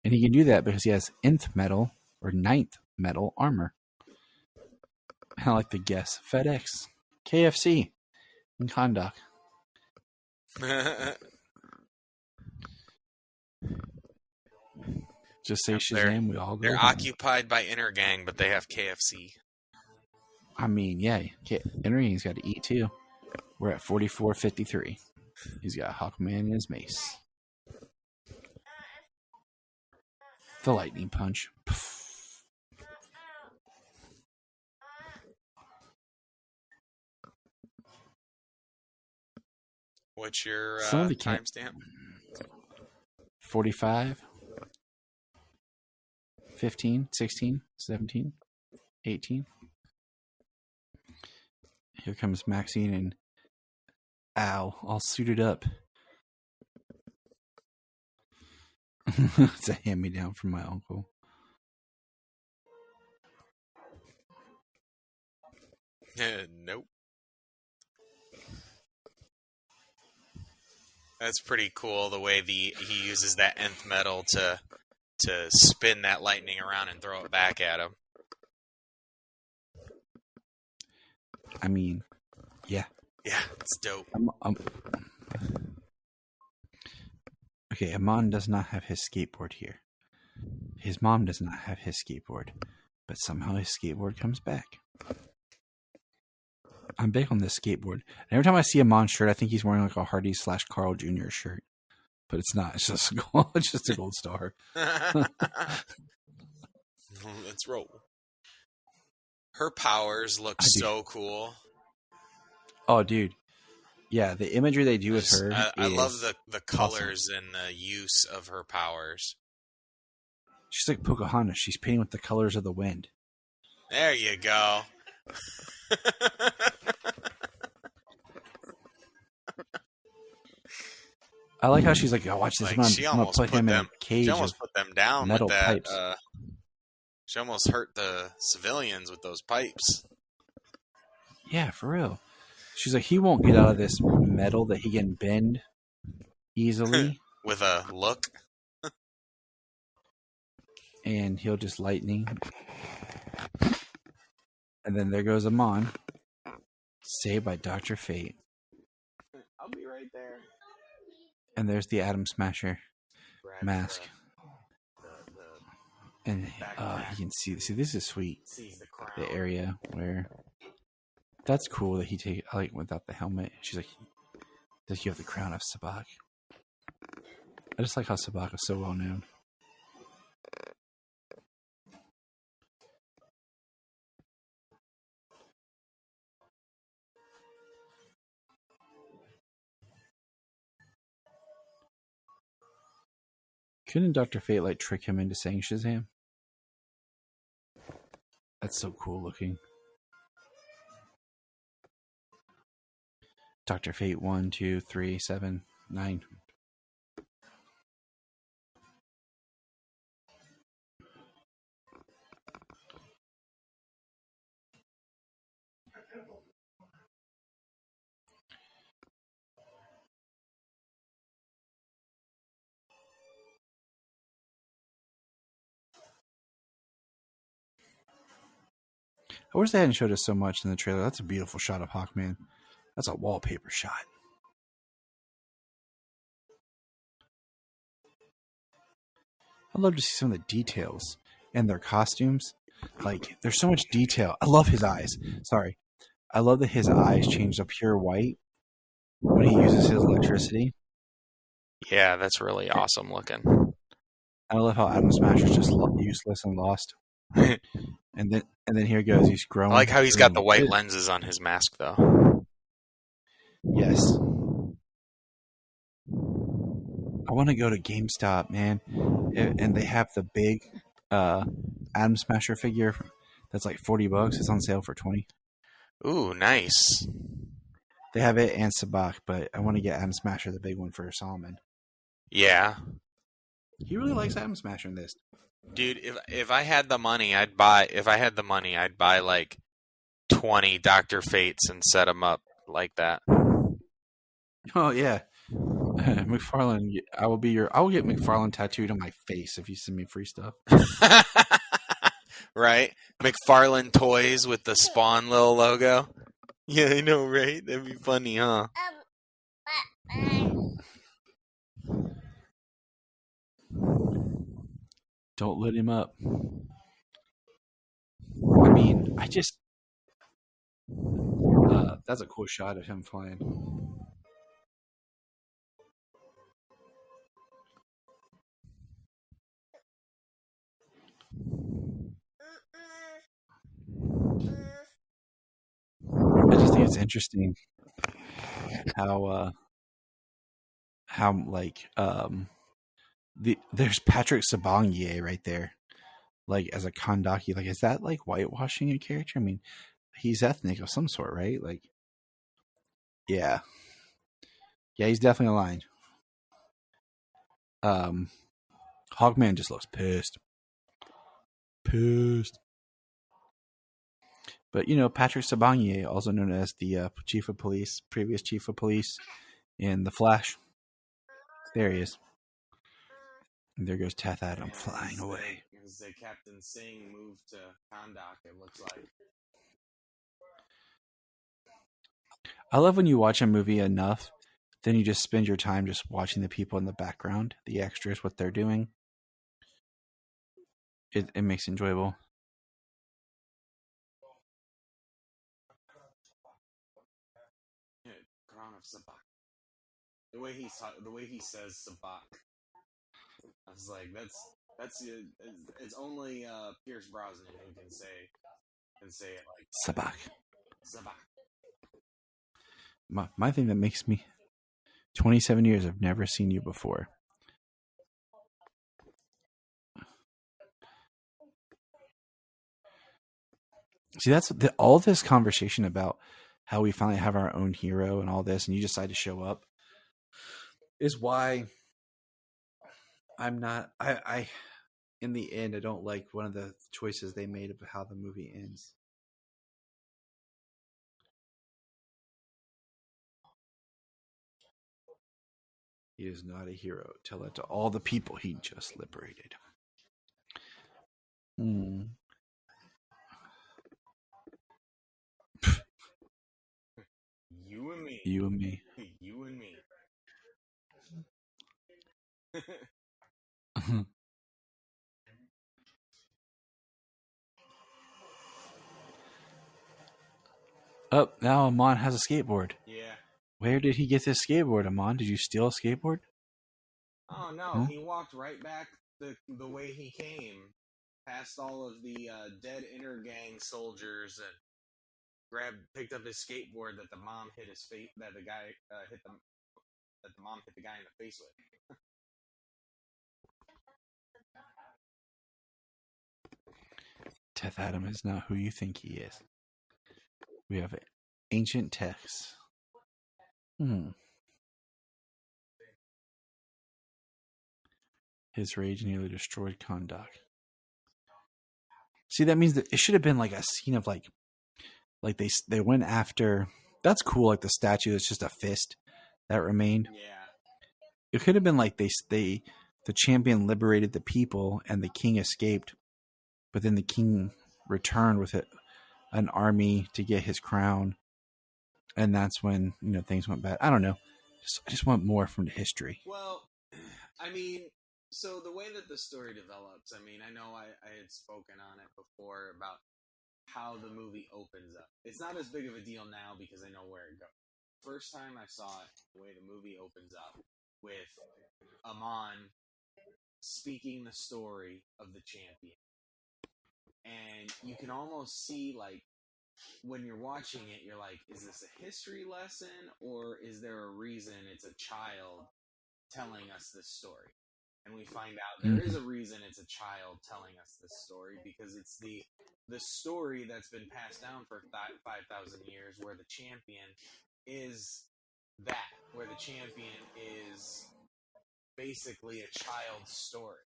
And he can do that because he has nth metal or 9th metal armor. I like the guess. FedEx, KFC, and Kondak. Just say Shazam, we all go. They're home. occupied by Inner Gang, but they have KFC. I mean, yeah, Inner Gang's got to eat too. We're at 44-53. He's got Hawkman in his mace. The lightning punch. What's your timestamp? 45, 15, 16, 17, 18. Here comes Maxine and Al, all suited up. It's a hand-me-down from my uncle. Nope. That's pretty cool the way he uses that nth metal to spin that lightning around and throw it back at him. I mean, yeah. Yeah, it's dope. Okay, Amon does not have his skateboard here. His mom does not have his skateboard, but somehow his skateboard comes back. I'm big on this skateboard. And every time I see Amon shirt, I think he's wearing like a Hardy / Carl Jr. shirt, but it's not. It's just it's just a gold star. Let's roll. Her powers look so cool. Oh, dude. Yeah, the imagery they do with her. I love the colors awesome. And the use of her powers. She's like Pocahontas. She's painting with the colors of the wind. There you go. I like how she's like, "Oh, watch this! Like, I'm gonna put him in a cage." She almost put them down metal with that. pipes. She almost hurt the civilians with those pipes. Yeah, for real. She's like, he won't get out of this metal that he can bend easily. With a look. And he'll just lightning. And then there goes Amon. Saved by Dr. Fate. I'll be right there. And there's the Atom Smasher mask. And you can see, this is sweet. The area where... That's cool that he take like without the helmet. She's like, does you have the crown of Sabak? I just like how Sabak is so well known. Couldn't Dr. Fate like trick him into saying Shazam? That's so cool looking. Dr. Fate 1, 2, 3, 7, 9. I wish they hadn't showed us so much in the trailer. That's a beautiful shot of Hawkman. That's a wallpaper shot. I'd love to see some of the details in their costumes. Like, there's so much detail. I love his eyes. Sorry. I love that his eyes change to pure white when he uses his electricity. Yeah, that's really awesome looking. I love how Atom Smasher's just useless and lost. and then here goes. He's growing. I like how he's got the white lenses on his mask, though. Yes. I want to go to GameStop, man. And they have the big Atom Smasher figure that's like $40. It's on sale for $20. Ooh, nice. They have it and Sabak, but I want to get Atom Smasher, the big one, for Solomon. Yeah. He really likes Atom Smasher in this. Dude, if I had the money, I'd buy like 20 Dr. Fates and set them up like that. Oh yeah. McFarlane, I will get McFarlane tattooed on my face if you send me free stuff. Right? McFarlane Toys with the Spawn little logo. Yeah, I know, right? That'd be funny, huh? Don't let him up. I mean, that's a cool shot of him flying. I just think it's interesting how there's Patrick Sabongier right there, like as a Kandaki. Like, is that like whitewashing a character? I mean, he's ethnic of some sort, right? Like, yeah, he's definitely aligned. Hawkman just looks pissed. But, Patrick Sabongier, also known as the previous chief of police in The Flash. There he is. And there goes Teth Adam flying away. Because Captain Singh moved to Kahndaq, it looks like. I love when you watch a movie enough, then you just spend your time just watching the people in the background, the extras, what they're doing. It makes it enjoyable. Crown of Sabak. The way he says Sabak, I was like, it's only Pierce Brosnan who can say it like Sabak. Sabak. My thing that makes me 27 years, I've never seen you before. See, that's all this conversation about how we finally have our own hero and all this, and you decide to show up. is why I'm not. I in the end, I don't like one of the choices they made about how the movie ends. He is not a hero. Tell that to all the people he just liberated. You and me. You and me. You and me. Oh, now Amon has a skateboard. Yeah. Where did he get this skateboard, Amon? Did you steal a skateboard? Oh no, Huh? he walked right back the way he came, past all of the dead Intergang soldiers, and picked up his skateboard that the mom hit his face. That the guy that the mom hit the guy in the face with. Teth Adam is not who you think he is. We have ancient texts. His rage nearly destroyed Kondak. See, that means that it should have been like a scene of like they went after. That's cool. Like the statue that's just a fist that remained. Yeah. It could have been like the champion liberated the people and the king escaped, but then the king returned with an army to get his crown, and that's when things went bad. I don't know. I just want more from the history. Well, I mean, so the way that the story develops, I mean, I know I had spoken on it before about how the movie opens up. It's not as big of a deal now because I know where it goes. First time I saw it, the way the movie opens up with Amon speaking the story of the champion. And you can almost see, like, when you're watching it, you're like, is this a history lesson, or is there a reason it's a child telling us this story? And we find out there is a reason it's a child telling us this story, because it's the story that's been passed down for 5,000 years, where the champion is that, where the champion is basically a child's story.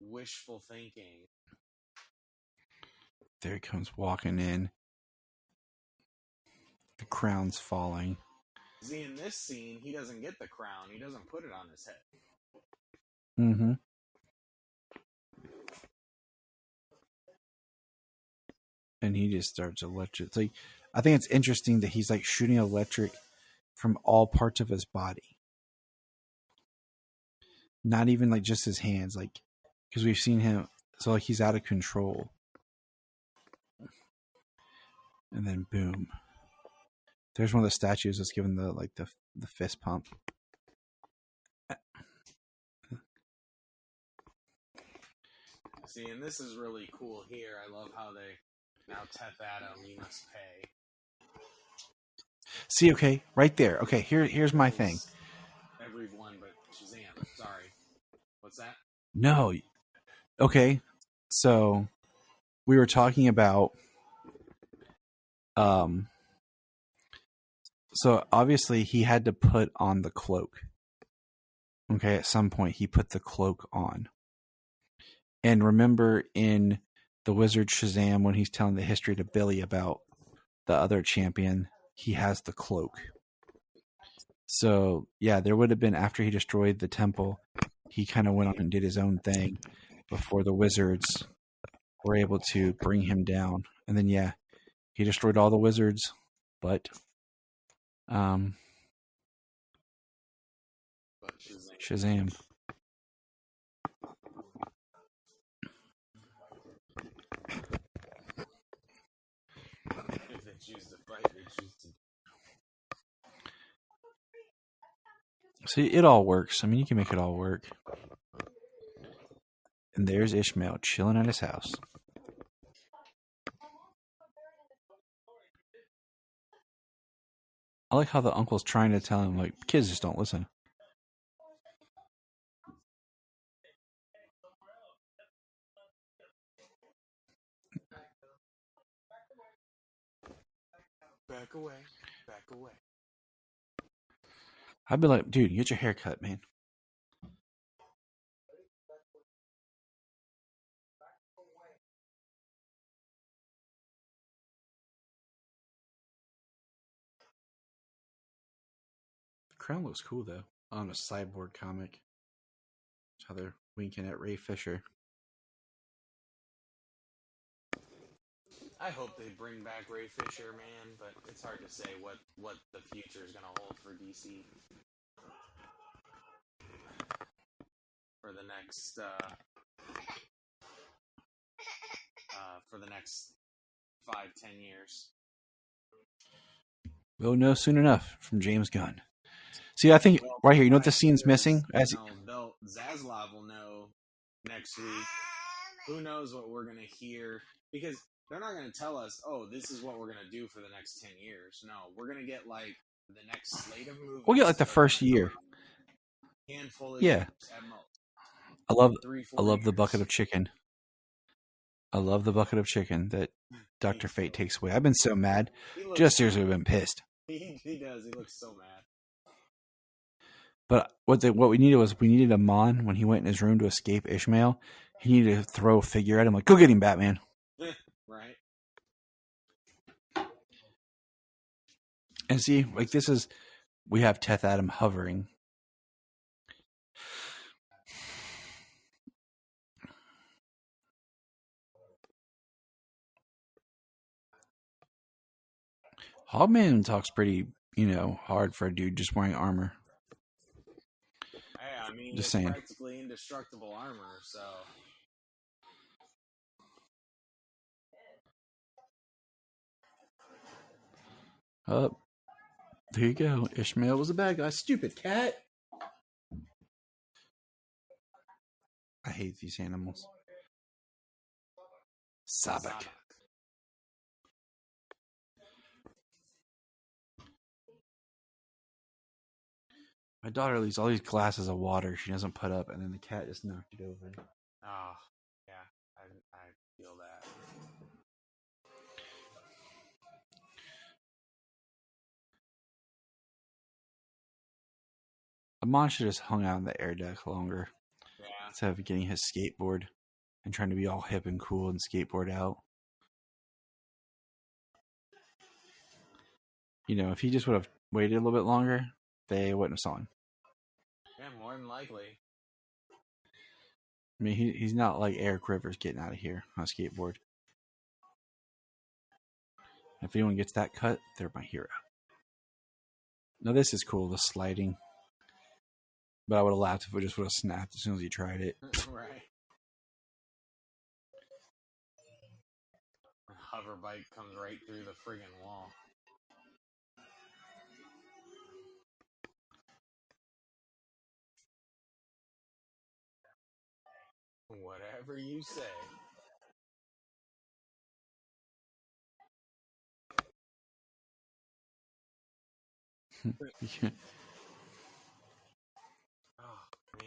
Wishful thinking. There he comes walking in. The crown's falling. See, in this scene, he doesn't get the crown. He doesn't put it on his head. And he just starts electric. Like, I think it's interesting that he's like shooting electric from all parts of his body. Not even like just his hands, like, because we've seen him, so like he's out of control. And then boom. There's one of the statues that's given the fist pump. See, and this is really cool here. I love how they now Teth Adam, you must pay. See, okay, right there. Okay, here's my thing. Everyone but Shazam. Sorry. What's that? No. Okay, so we were talking about so obviously he had to put on the cloak. Okay, at some point he put the cloak on. And remember in The Wizard Shazam, when he's telling the history to Billy about the other champion, he has the cloak. So, yeah, there would have been, after he destroyed the temple, he kind of went on and did his own thing before the wizards were able to bring him down. And then, yeah, he destroyed all the wizards, but Shazam. If they choose to fight, they choose to. See, it all works. I mean, you can make it all work. And there's Ishmael chilling at his house. I like how the uncle's trying to tell him, like, kids just don't listen. Back away. Back away. I'd be like, dude, get your hair cut, man. The crown looks cool, though, on a Cyborg comic. That's how they're winking at Ray Fisher. I hope they bring back Ray Fisher, man, but it's hard to say what the future is going to hold for DC for the next 5-10 years. We'll know soon enough from James Gunn. See, I think right here, you know what the scene's missing? Zaslav will know next week. Who knows what we're going to hear? Because they're not going to tell us, oh, this is what we're going to do for the next 10 years. No, we're going to get, like, the next slate of movies. We'll get, like, the first year. Handful of years at most. I love the bucket of chicken. I love the bucket of chicken that Dr. Fate takes away. I've been so mad. Just seriously been pissed. He does. He looks so mad. But what we needed a Mon when he went in his room to escape Ishmael. He needed to throw a figure at him like, go get him, Batman. Right. And see, like we have Teth Adam hovering. Hogman talks pretty, hard for a dude just wearing armor. Yeah, I mean, just it's saying. Practically indestructible armor, so. Oh, there you go. Ishmael was a bad guy. Stupid cat. I hate these animals. Sabak. My daughter leaves all these glasses of water she doesn't put up, and then the cat just knocked it over. Oh, yeah. I feel that. Amon should have just hung out on the air deck longer. Yeah. Instead of getting his skateboard and trying to be all hip and cool and skateboard out. If he just would have waited a little bit longer, they wouldn't have saw him. Yeah, more than likely. I mean, he's not like Eric Rivers getting out of here on a skateboard. If anyone gets that cut, they're my hero. Now this is cool, the sliding. But I would have laughed if it just would have snapped as soon as he tried it. Right. A hover bike comes right through the friggin' wall. Whatever you say. Yeah. Oh, man.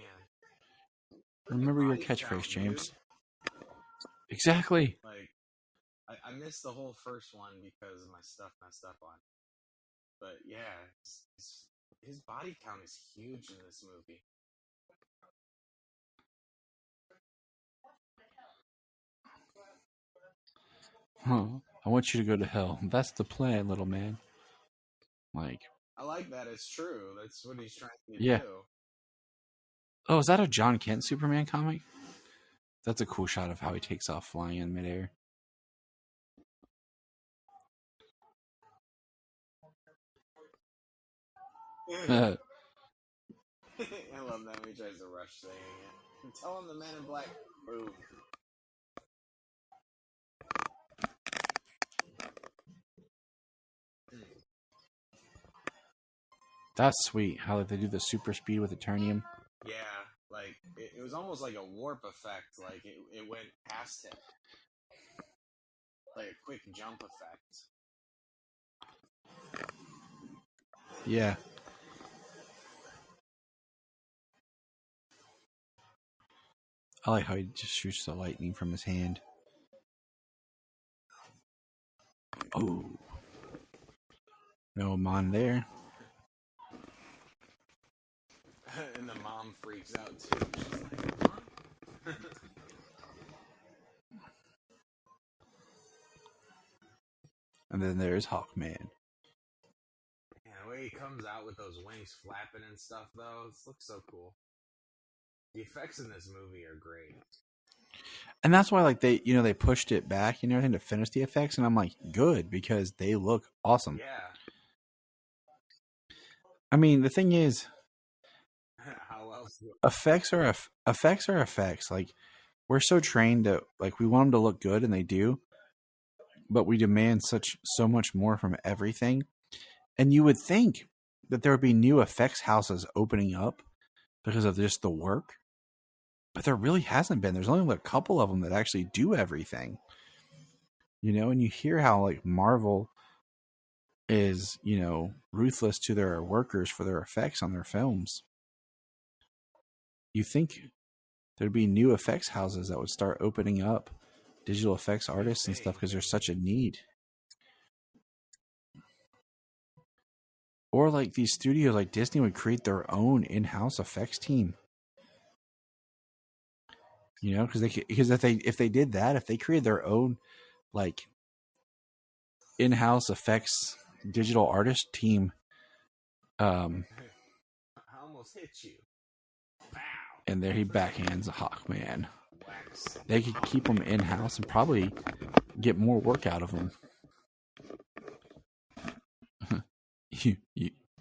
Remember your catchphrase, James. Exactly. Like, I missed the whole first one because my stuff messed up on it. But yeah, his body count is huge in this movie. Huh. I want you to go to hell. That's the plan, little man. Like. I like that. It's true. That's what he's trying to Yeah. do. Oh, is that a John Kent Superman comic? That's a cool shot of how he takes off flying in midair. I love that when he tries to rush saying it. Tell him the Man in Black. Boom. That's sweet. How they do the super speed with Eternium. Yeah, like it was almost like a warp effect. Like it went past him, like a quick jump effect. Yeah. I like how he just shoots the lightning from his hand. Oh. No Mon there. mom freaks out too. She's like, huh? And then there's Hawkman. Yeah, the way he comes out with those wings flapping and stuff, though, it looks so cool. The effects in this movie are great. And that's why, like, they pushed it back and everything to finish the effects. And I'm like, good, because they look awesome. Yeah. I mean, the thing is, How else? effects are effects. Like, we're so trained that, like, we want them to look good, and they do. But we demand so much more from everything. And you would think that there would be new effects houses opening up because of just the work. But there really hasn't been. There's only a couple of them that actually do everything. And you hear how, like, Marvel is, ruthless to their workers for their effects on their films. You think there'd be new effects houses that would start opening up digital effects artists and stuff because there's such a need. Or like these studios like Disney would create their own in-house effects team. Because if they did that, if they created their own like in-house effects digital artist team, I almost hit you. Wow. And there he backhands a Hawkman. They could keep them in-house and probably get more work out of them.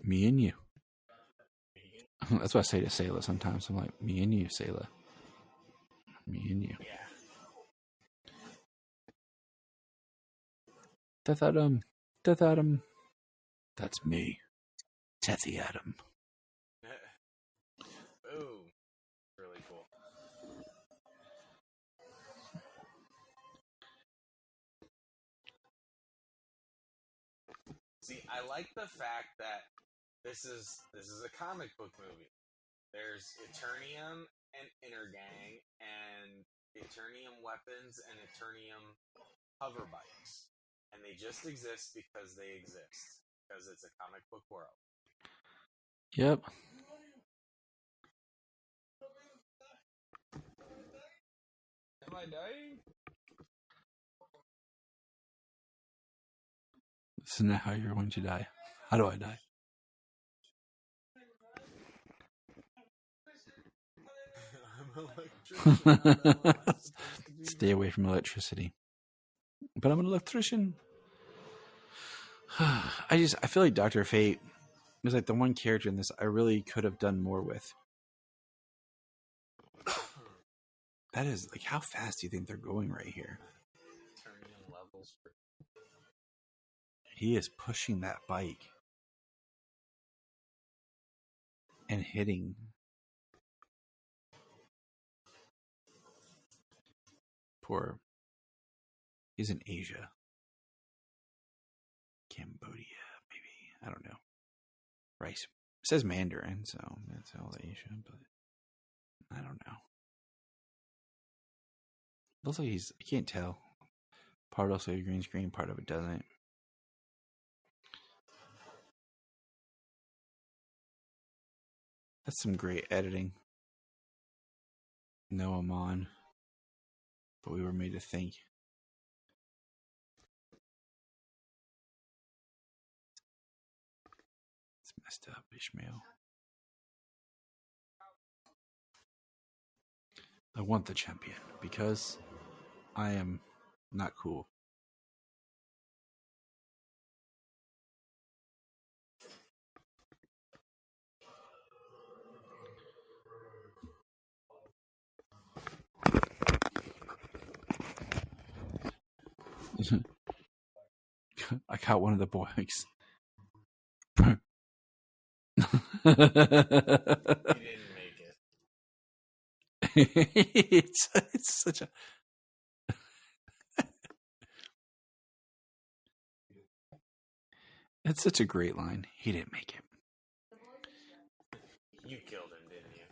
Me and you. That's what I say to Sayla sometimes. I'm like, me and you, Sayla. Me and you. Yeah. Death Adam. That's me. Tethy Adam. Boom. Really cool. See, I like the fact that this is a comic book movie. There's Eternium and Intergang and Eternium weapons and Eternium hover bikes. And they just exist because they exist. Because it's a comic book world. Yep. Am I dying? This is not how you're going to die. How do I die? I'm electrician. Stay away from electricity. But I'm an electrician. I feel like Dr. Fate was like the one character in this I really could have done more with. That is like, how fast do you think they're going right here? Eternium levels. He is pushing that bike and hitting. Poor. He's in Asia. Cambodia, maybe. I don't know. Rice. It says Mandarin, so that's all Asia, but I don't know. Looks like I can't tell. Part also a green screen, part of it doesn't. That's some great editing. No, I'm on. But we were made to think. It's messed up, Ishmael. I want the champion because I am not cool. I caught one of the boys. He didn't make it. it's such a it's such a great line. He didn't make it. You killed him, didn't you?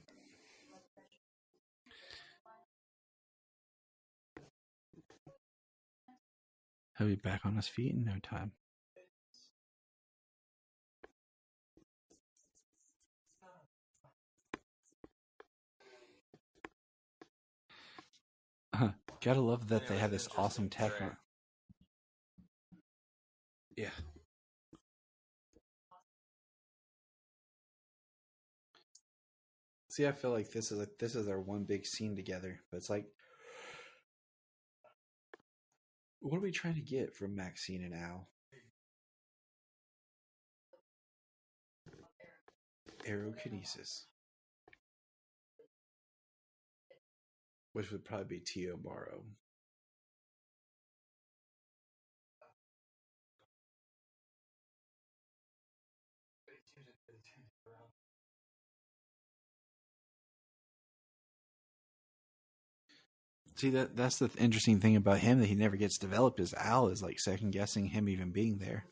He'll be back on his feet in no time. Gotta love that they Anyways, have this awesome interesting tech on. trailer. Yeah. See, I feel like this is their one big scene together, but it's like, what are we trying to get from Maxine and Al? Aerokinesis, which would probably be Tio Borrow. See, that's the interesting thing about him that he never gets developed. Is Al is like second guessing him even being there.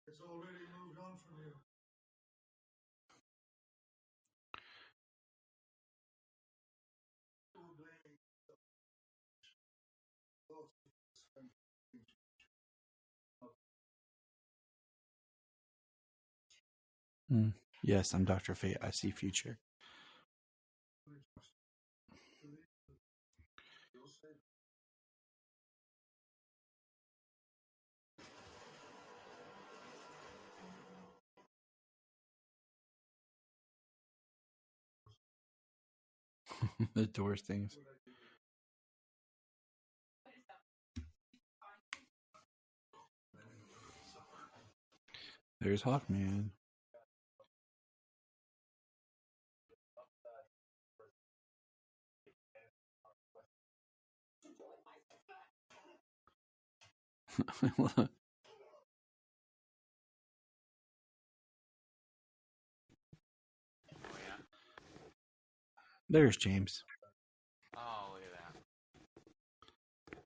It's already moved on from you. Yes, I'm Dr. Fate. I see future. The Doors things. There's Hawkman. There's James. Oh, look at that.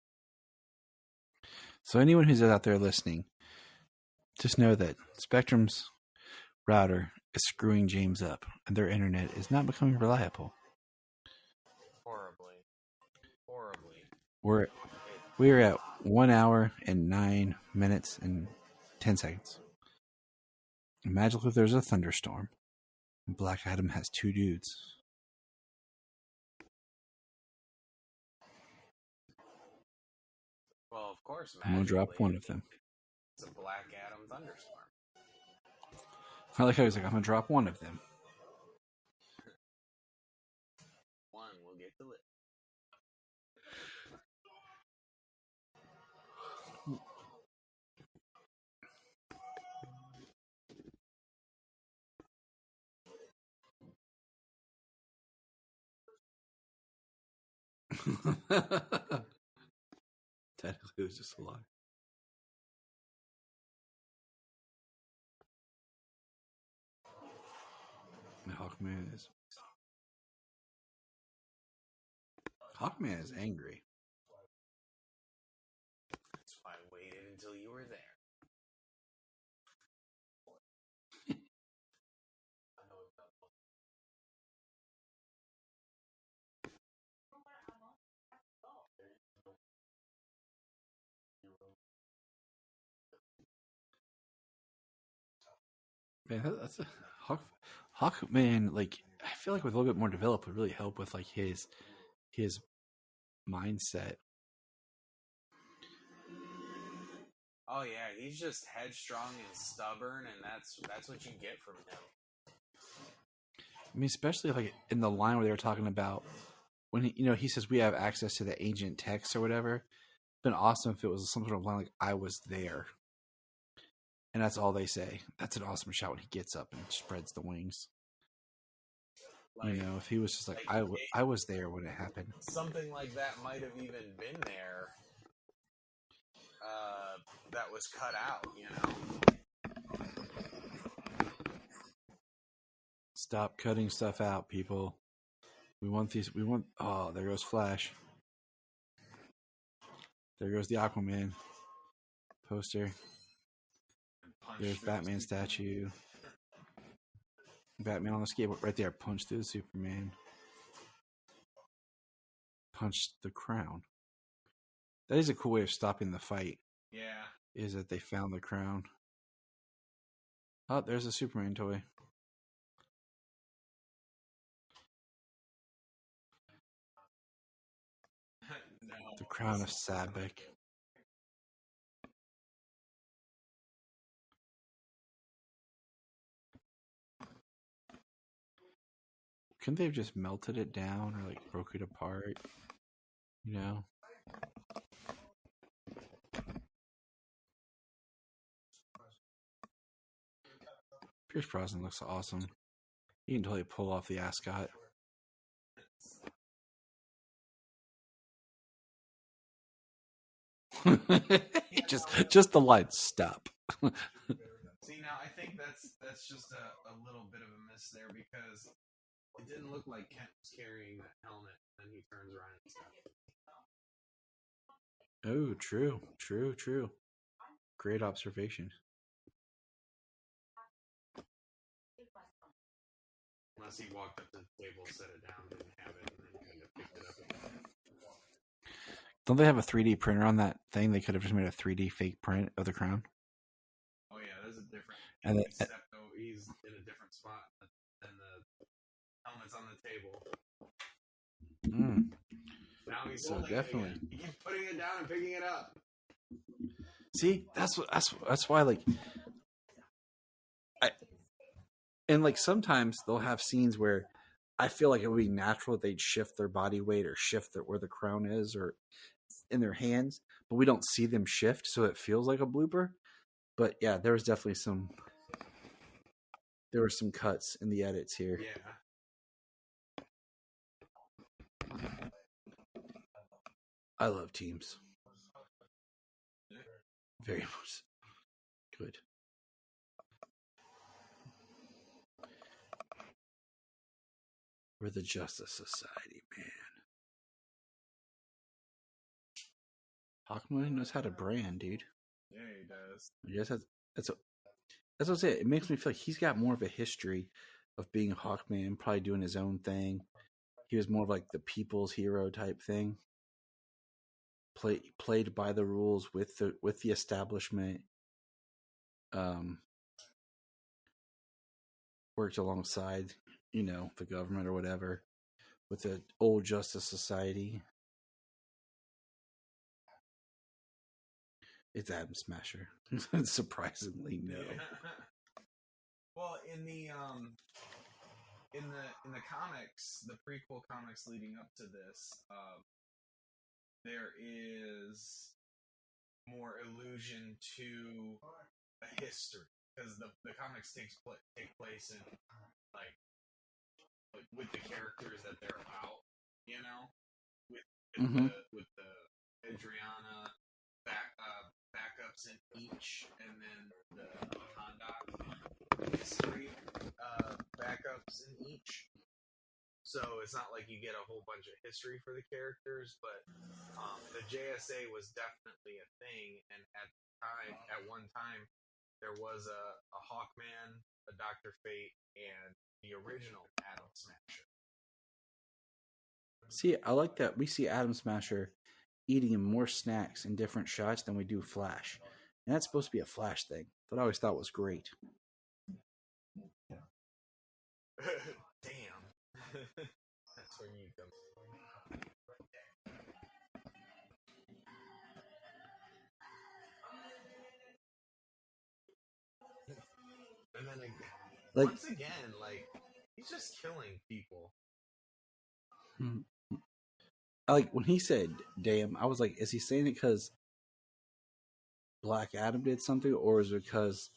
So anyone who's out there listening, just know that Spectrum's router is screwing James up, and their internet is not becoming reliable. Horribly. We're at 1 hour and 9 minutes and 10 seconds. Imagine if there's a thunderstorm and BlackAdam has two dudes. Well, of course, I'm gonna drop one of them. It's a BlackAdam thunderstorm. I like how he's like, I'm gonna drop one of them. One will get to live. Technically, it was just a lie. And Hawkman is angry. That's why I waited until you were there. Man, that's a Hawkman. Like, I feel like with a little bit more develop would really help with like his mindset. Oh yeah, he's just headstrong and stubborn, and that's what you get from him. I mean, especially like in the line where they were talking about when he says we have access to the agent text or whatever. It'd been awesome if it was some sort of line like "I was there," and that's all they say. That's an awesome shot when he gets up and spreads the wings. Like, if he was just like I was there when it happened. Something like that might have even been there. That was cut out, Stop cutting stuff out, people. We want these. Oh, there goes Flash. There goes the Aquaman poster. There's Batman statue. Batman on the skateboard right there. Punch through the Superman. Punch the crown. That is a cool way of stopping the fight. Yeah. Is that they found the crown. Oh, there's a Superman toy. The Crown of Sabek. Couldn't they have just melted it down or like broke it apart? You know? Pierce Brosnan looks awesome. He can totally pull off the ascot. just the line, stop. See, now I think that's just a little bit of a miss there because it didn't look like Kent was carrying that helmet, and he turns around and stuff. Oh, true. Great observation. Unless he walked up to the table, set it down, didn't have it, and then kind of picked it up again. Don't they have a 3D printer on that thing? They could have just made a 3D fake print of the crown. Oh yeah, there's a different. And He's in a different spot, and the helmet's on the table. Now he's so holding definitely. It. He keeps putting it down and picking it up. See, that's why, like, sometimes they'll have scenes where I feel like it would be natural that they'd shift their body weight or shift where the crown is or in their hands, but we don't see them shift, so it feels like a blooper. But yeah, there were some cuts in the edits here. Yeah. I love teams. Very much. Good. We're the Justice Society, man. Hawkman knows how to brand, dude. Yeah, he does. Yes, that's what I'm saying. It makes me feel like he's got more of a history of being Hawkman, probably doing his own thing. He was more of like the people's hero type thing. Played by the rules with the establishment. Worked alongside, the government or whatever, with the old Justice Society. It's Atom Smasher. Surprisingly, no. Yeah. Well, in the comics, the prequel comics leading up to this, there is more allusion to a history because the comics take place in like with the characters that they're about, with the Adriana backups in each, and then the Kahndaq history backups in each. So it's not like you get a whole bunch of history for the characters, but the JSA was definitely a thing, and at one time, there was a Hawkman, a Dr. Fate, and the original Atom Smasher. See, I like that. We see Atom Smasher eating more snacks in different shots than we do Flash. And that's supposed to be a Flash thing. That I always thought was great. Damn. That's where you come. And then once again, he's just killing people. Like when he said "damn," I was like, is he saying it because BlackAdam did something, or is it because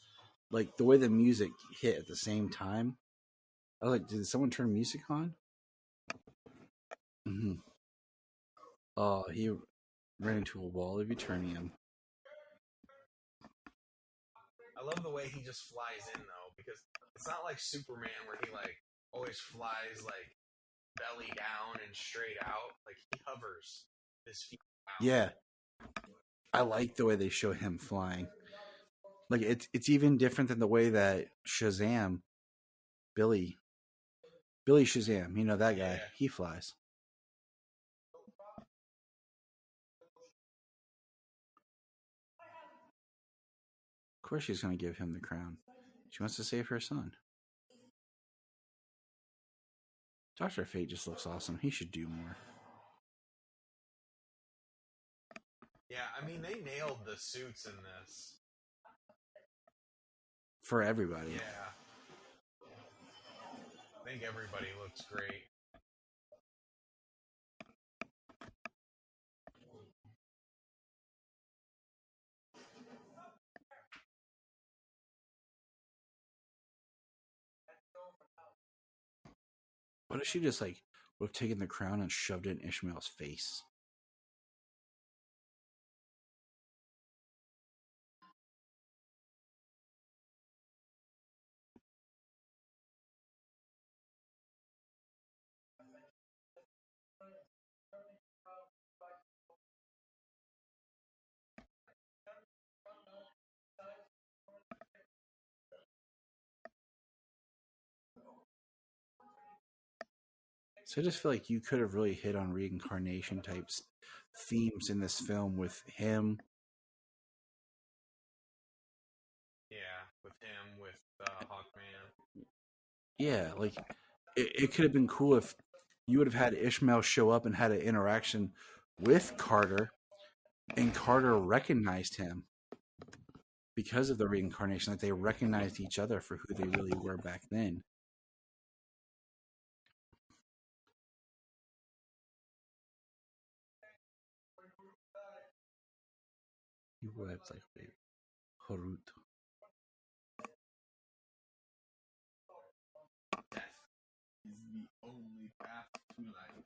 like the way the music hit at the same time? I was like, did someone turn music on? Mm-hmm. Oh, he ran into a wall of Eternium. I love the way he just flies in though, because it's not like Superman where he always flies belly down and straight out. He hovers his feet down. Yeah, I like the way they show him flying. Like it's even different than the way that Shazam, Billy Shazam, that guy, he flies. Of course she's going to give him the crown. She wants to save her son. Dr. Fate just looks awesome. He should do more. Yeah, I mean, they nailed the suits in this. For everybody. Yeah. I think everybody looks great. What if she just would have taken the crown and shoved it in Ishmael's face? So I just feel like you could have really hit on reincarnation types themes in this film with him. Yeah, with him, with Hawkman. Yeah, it could have been cool if you would have had Ishmael show up and had an interaction with Carter, and Carter recognized him because of the reincarnation. Like they recognized each other for who they really were back then. He wept like a baby. Harut. Death is the only path to life.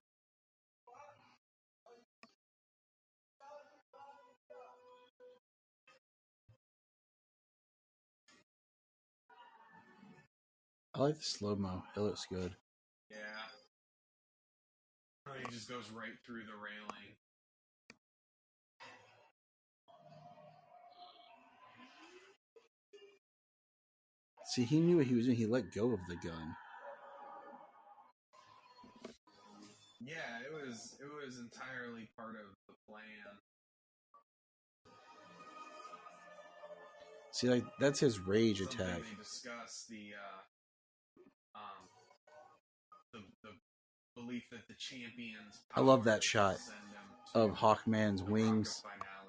I like the slow-mo. It looks good. Yeah. Oh, he just goes right through the railing. See, he knew what he was doing. He let go of the gun. Yeah, it was entirely part of the plan. See, that's his rage Something attack. They discuss the belief that the champions. I love that shot of Hawkman's wings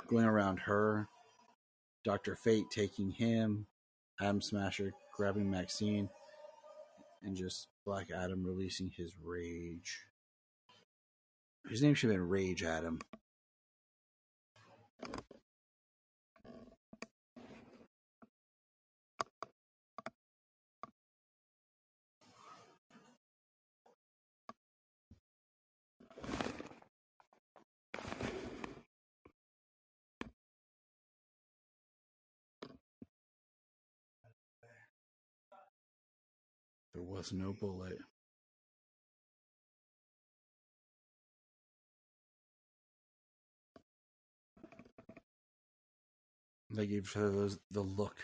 going around her, Dr. Fate taking him, Atom Smasher grabbing Maxine, and just Black Adam releasing his rage. His name should have been Rage Adam. There was no bullet. They gave those the look.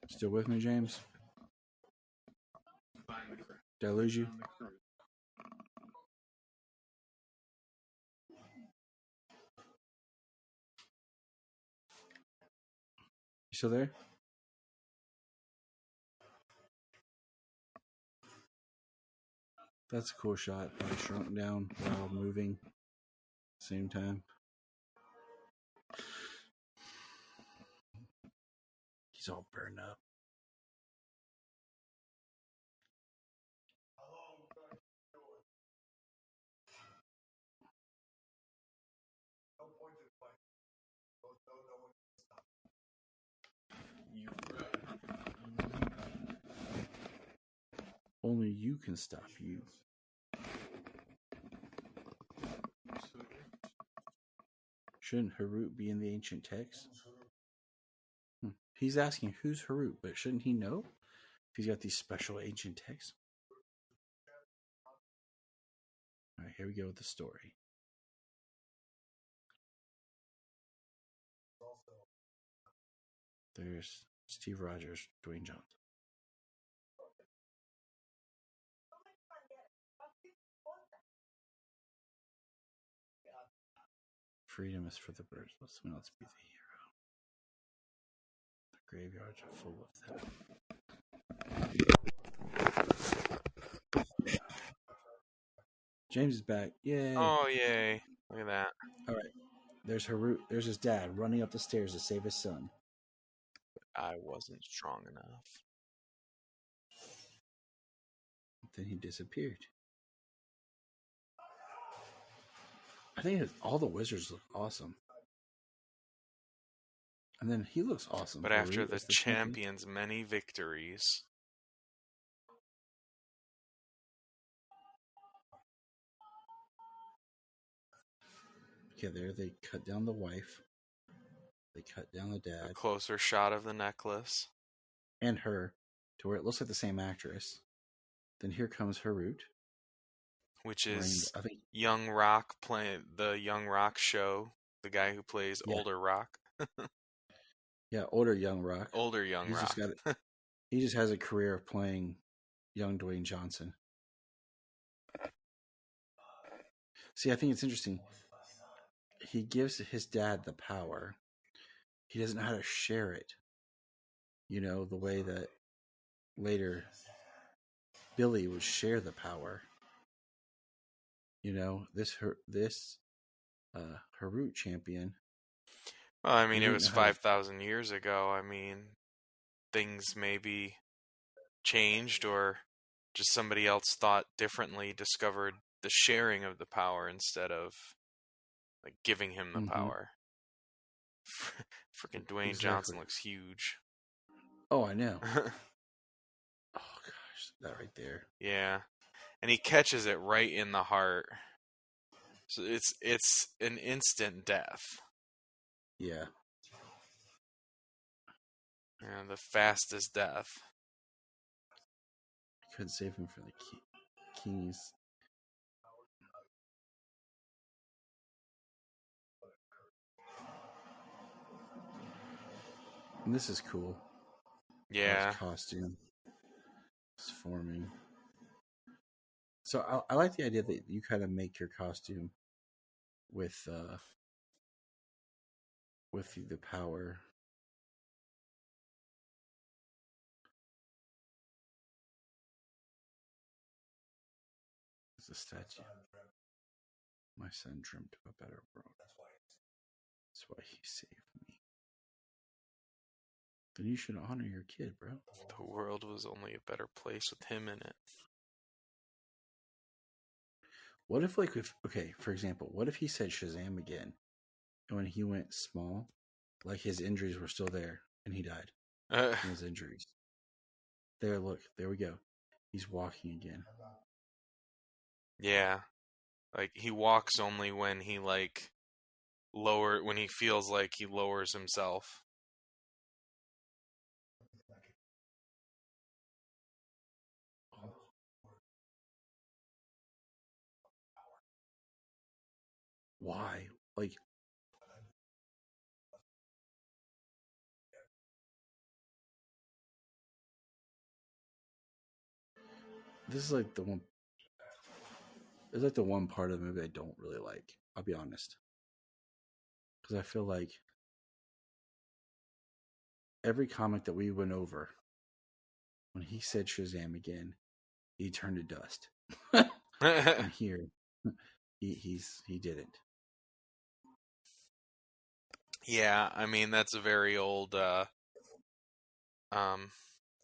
Still with me, James? Did I lose you? You still there? That's a cool shot. I shrunk down while moving. Same time. He's all burned up. Only you can stop you. Shouldn't Harut be in the ancient text? He's asking who's Harut, but shouldn't he know? If he's got these special ancient texts. Alright, here we go with the story. There's Steve Rogers, Dwayne Johnson. Freedom is for the birds. Let someone else be the hero. The graveyards are full of them. James is back. Yay. Oh, yay. Look at that. All right. There's his dad running up the stairs to save his son. I wasn't strong enough. Then he disappeared. I think all the wizards look awesome. And then he looks awesome. But after the champion's many victories... Okay, there they cut down the wife. They cut down the dad. A closer shot of the necklace. And her, to where it looks like the same actress. Then here comes Harut. Which is Young Rock playing the Young Rock show. The guy who plays older Rock. Yeah, older Young Rock. Older Young Rock. He just has a career of playing young Dwayne Johnson. See, I think it's interesting. He gives his dad the power. He doesn't know how to share it. You know, the way that later Billy would share the power. You know, this Harut champion. Well, I mean, it was 5,000 years ago. I mean, things maybe changed, or just somebody else thought differently, discovered the sharing of the power instead of like giving him the power. Freaking Dwayne Johnson looks huge. Oh, I know. Oh gosh, that right there. Yeah, and he catches it right in the heart. So it's an instant death. Yeah. Yeah, the fastest death. I couldn't save him from the king's. And this is cool. Yeah. His costume is forming. So I like the idea that you kind of make your costume with the power. It's a statue. My son dreamt of a better world. That's why he saved me. Then you should honor your kid, bro. The world was only a better place with him in it. What if, for example, what if he said Shazam again, and when he went small, like his injuries were still there, and he died from his injuries? There, look, there we go. He's walking again. Yeah, like he walks only when he when he feels like he lowers himself. Why? Like, this is like the one. It's like the one part of the movie I don't really like. I'll be honest, because I feel like every comic that we went over, when he said Shazam again, he turned to dust. And here, he didn't. Yeah, I mean that's a very old. I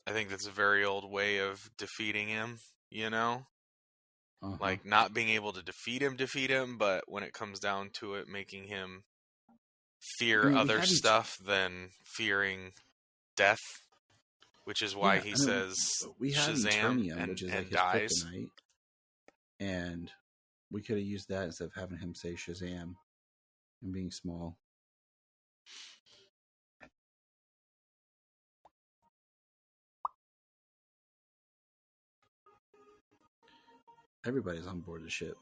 think that's a very old way of defeating him. You know, like not being able to defeat him, but when it comes down to it, making him fear other stuff than fearing death, which is why he says we have Shazam Eternium, which is and like dies. His kryptonite, and we could have used that instead of having him say Shazam and being small. Everybody's on board the ship.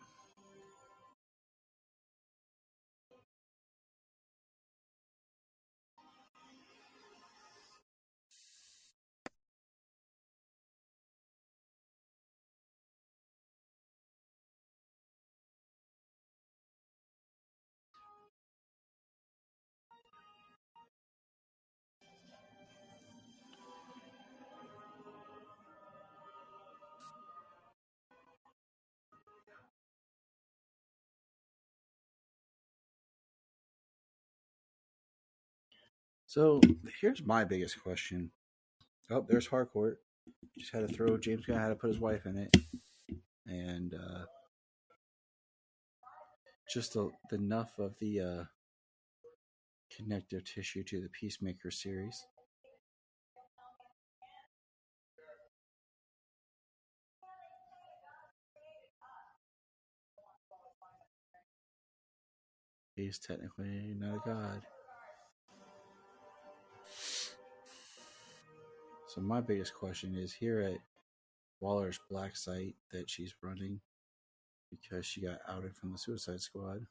So here's my biggest question. Oh, there's Harcourt. Just had to throw. James Gunn had to put his wife in it, and just enough of the connective tissue to the Peacemaker series. He's technically not a god. So my biggest question is here at Waller's black site that she's running because she got outed from the Suicide Squad.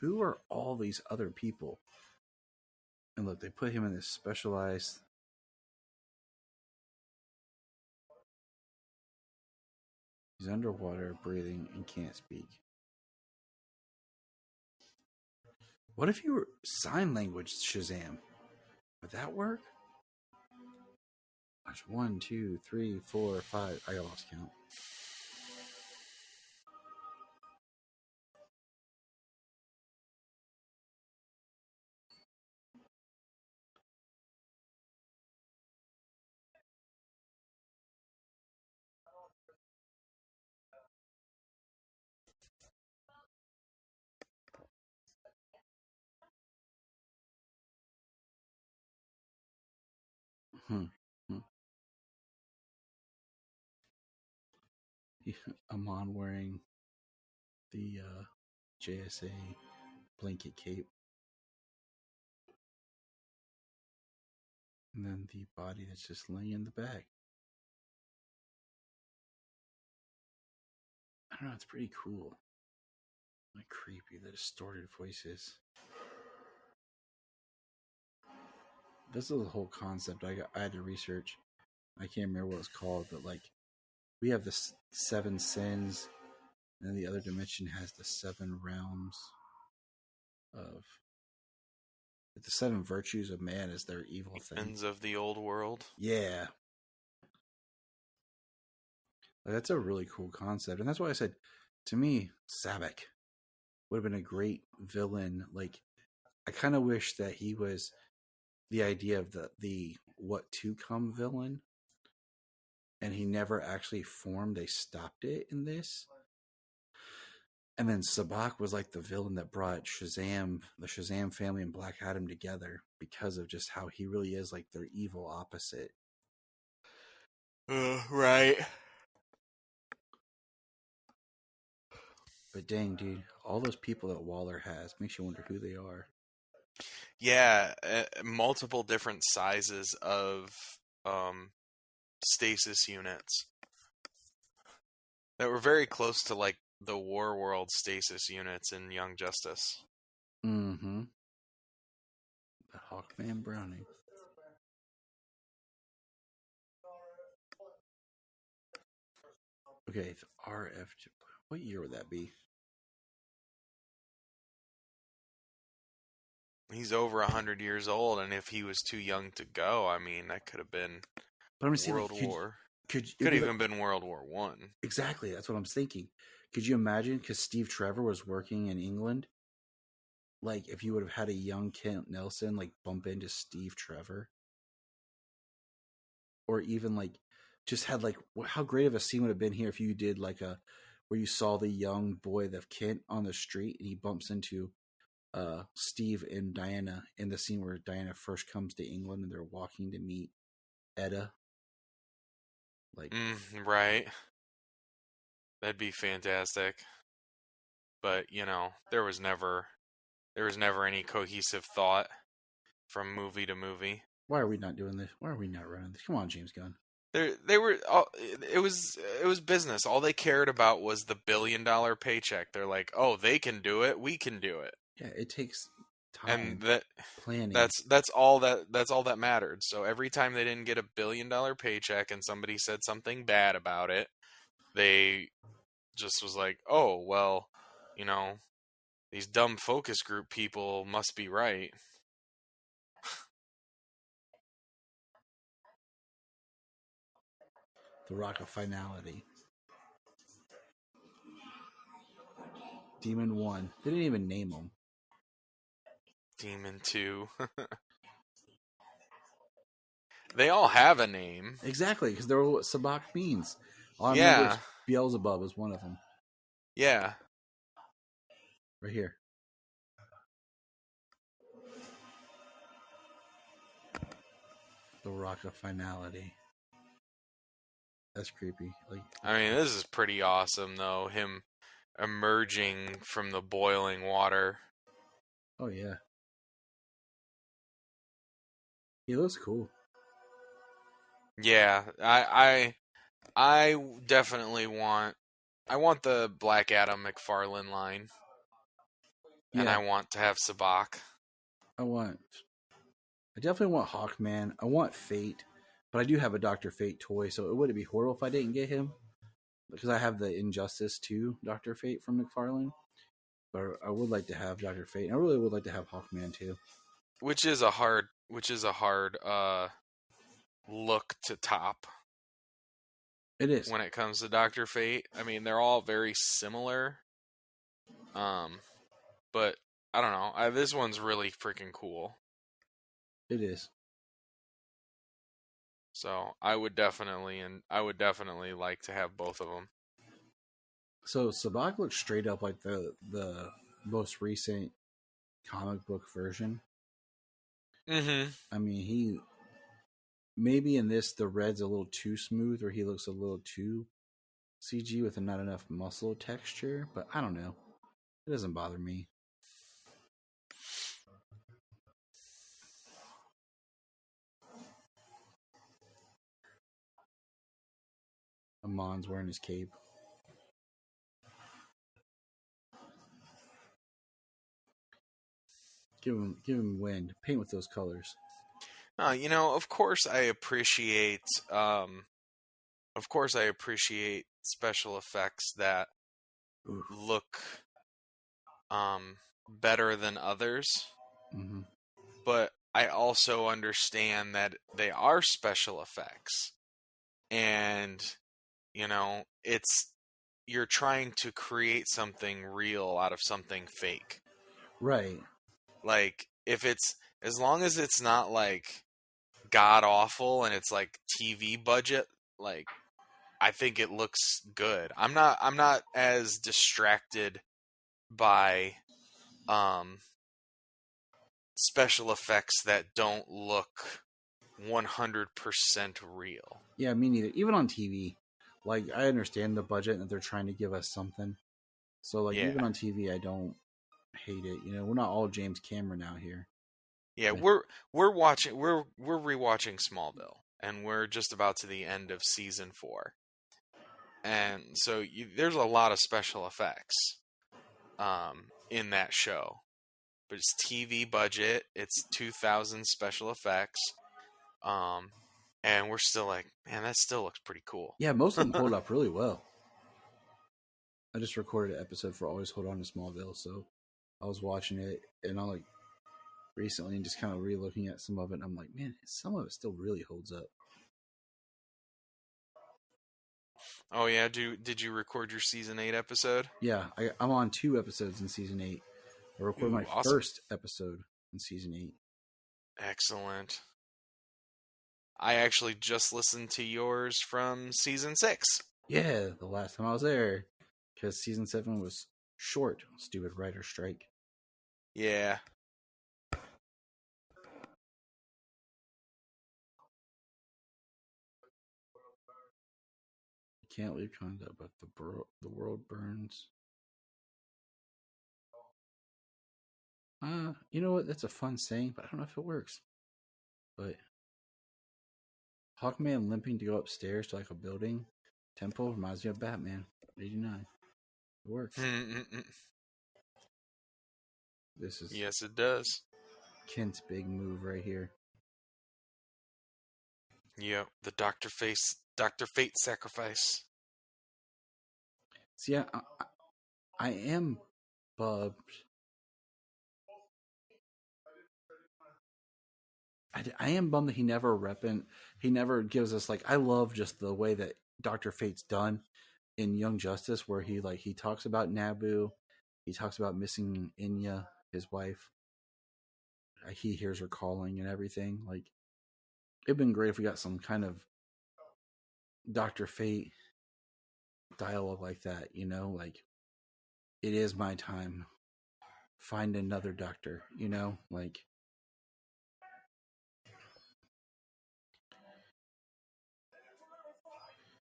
Who are all these other people? And look, they put him in this specialized... He's underwater, breathing, and can't speak. What if you were sign language Shazam? Would that work? There's 1, 2, 3, 4, 5. I lost count. Amon wearing the JSA blanket cape. And then the body that's just laying in the bag. I don't know, it's pretty cool. Like creepy, the distorted voices. This is the whole concept I had to research. I can't remember what it's called, but like we have the 7 sins, and the other dimension has the 7 realms of the 7 virtues of man is their evil thing. Ends of the old world. Yeah. Like, that's a really cool concept. And that's why I said, to me, Sabbac would have been a great villain. Like, I kind of wish that he was the idea of the what to come villain. And he never actually formed. They stopped it in this. And then Sabbac was like the villain that brought Shazam, the Shazam family, and BlackAdam together because of just how he really is like their evil opposite. Right. But dang, dude, all those people that Waller has makes you wonder who they are. Yeah, multiple different sizes of stasis units that were very close to like the War World stasis units in Young Justice. Mm-hmm. The Hawkman Browning. Okay, the RF. What year would that be? He's over 100 years old, and if he was too young to go, I mean, that could have been World War. Could even been World War One. Exactly, that's what I'm thinking. Could you imagine? Because Steve Trevor was working in England. Like, if you would have had a young Kent Nelson, like, bump into Steve Trevor. Or even, like, just had, like, how great of a scene would have been here if you did, like, where you saw the young boy of Kent on the street, and he bumps into Steve and Diana in the scene where Diana first comes to England, and they're walking to meet Etta. Like, right. That'd be fantastic. But, you know, there was never any cohesive thought from movie to movie. Why are we not doing this? Why are we not running this? Come on, James Gunn. They were. It was business. All they cared about was the $1 billion paycheck. They're like, oh, they can do it. We can do it. Yeah, it takes time. And planning. That's all that mattered. So every time they didn't get $1 billion paycheck and somebody said something bad about it, they just was like, oh, well, you know, these dumb focus group people must be right. The Rock of Finality. Demon 1. They didn't even name him. Demon 2. They all have a name. Exactly, because they're what Sabak means. All I remember Yeah. is Beelzebub is one of them. Yeah. Right here. The Rock of Finality. That's creepy. Like, I mean, this is pretty awesome, though. Him emerging from the boiling water. oh yeah. He looks cool. Yeah, I definitely want. I want the BlackAdam McFarlane line, and I want to have Sabak. I definitely want Hawkman. I want Fate, but I do have a Dr. Fate toy, so it wouldn't be horrible if I didn't get him, because I have the Injustice 2 Dr. Fate from McFarlane. But I would like to have Dr. Fate, and I really would like to have Hawkman too. Which is a hard look to top. It is. When it comes to Dr. Fate. I mean, they're all very similar. But I don't know. This one's really freaking cool. It is. So I would definitely like to have both of them. So Sabak looks straight up like the most recent comic book version. Mm-hmm. I mean, maybe in this the red's a little too smooth, or he looks a little too CG with not enough muscle texture, but I don't know. It doesn't bother me. Amon's wearing his cape. Give him wind. Paint with those colors. Of course I appreciate special effects that look better than others. Mm-hmm. But I also understand that they are special effects. And you're trying to create something real out of something fake. Right. Like, as long as it's not like god awful and it's like TV budget, like, I think it looks good. I'm not as distracted by special effects that don't look 100% real. Yeah, me neither. Even on TV, like, I understand the budget and that they're trying to give us something. So, like, even on TV, I don't hate it. We're not all James Cameron out here. Yeah, we're rewatching Smallville, and we're just about to the end of season 4, and so there's a lot of special effects, in that show, but it's TV budget. It's 2000 special effects, and we're still like, man, that still looks pretty cool. Yeah, most of them hold up really well. I just recorded an episode for Always Hold On to Smallville, so I was watching it, and I recently and just kind of re-looking at some of it, and I'm like, man, some of it still really holds up. Oh yeah, did you record your season 8 episode? Yeah, I'm on 2 episodes in season 8. I recorded my first episode in season 8. Excellent. I actually just listened to yours from season 6. Yeah, the last time I was there, because season 7 was short. Stupid writer strike. Yeah. Can't leave content, but the world burns. You know what? That's a fun saying, but I don't know if it works. But Hawkman limping to go upstairs to like a building temple reminds me of Batman 89. It works. This is yes, it does. Kent's big move right here. Yep, the Dr. Fate sacrifice. See, I am bummed. I am bummed that he never gives us, like, I love just the way that Dr. Fate's done in Young Justice, where he talks about Nabu, he talks about missing Inya, his wife, he hears her calling and everything. Like, it'd been great if we got some kind of Dr. Fate dialogue like that, you know, like, it is my time. Find another doctor, you know, like.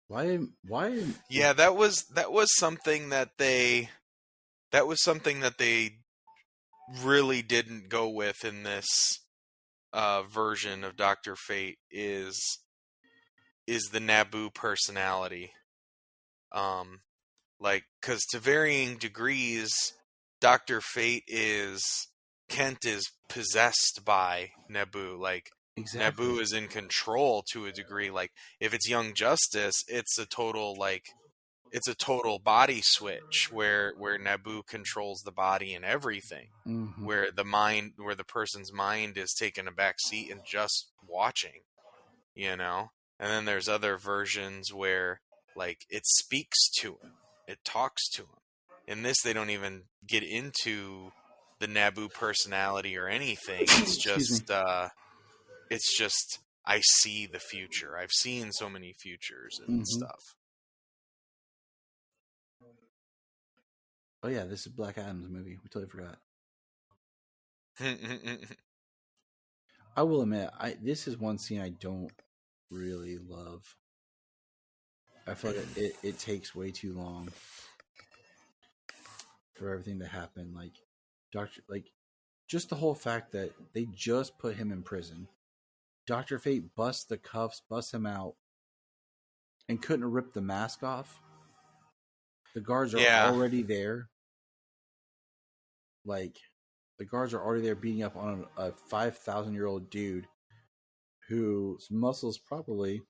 Why? Yeah, that was something that they really didn't go with in this version of Dr. Fate is the Naboo personality. Like, because to varying degrees, Dr. Fate Kent is possessed by Naboo. Like, Exactly. Naboo is in control to a degree. Like, if it's Young Justice, it's a total body switch where Naboo controls the body and everything. Mm-hmm. Where the person's mind is taking a back seat and just watching, you know? And then there's other versions where, like, it speaks to him. It talks to him. In this, they don't even get into the Naboo personality or anything. It's just, I see the future. I've seen so many futures and stuff. Oh yeah, this is BlackAdam's movie. We totally forgot. I will admit, this is one scene I don't really love. I feel like it takes way too long for everything to happen. Like, just the whole fact that they just put him in prison. Dr. Fate busts the cuffs, busts him out, and couldn't rip the mask off. The guards are already there. Like, the guards are already there beating up on a 5,000-year-old dude whose muscles probably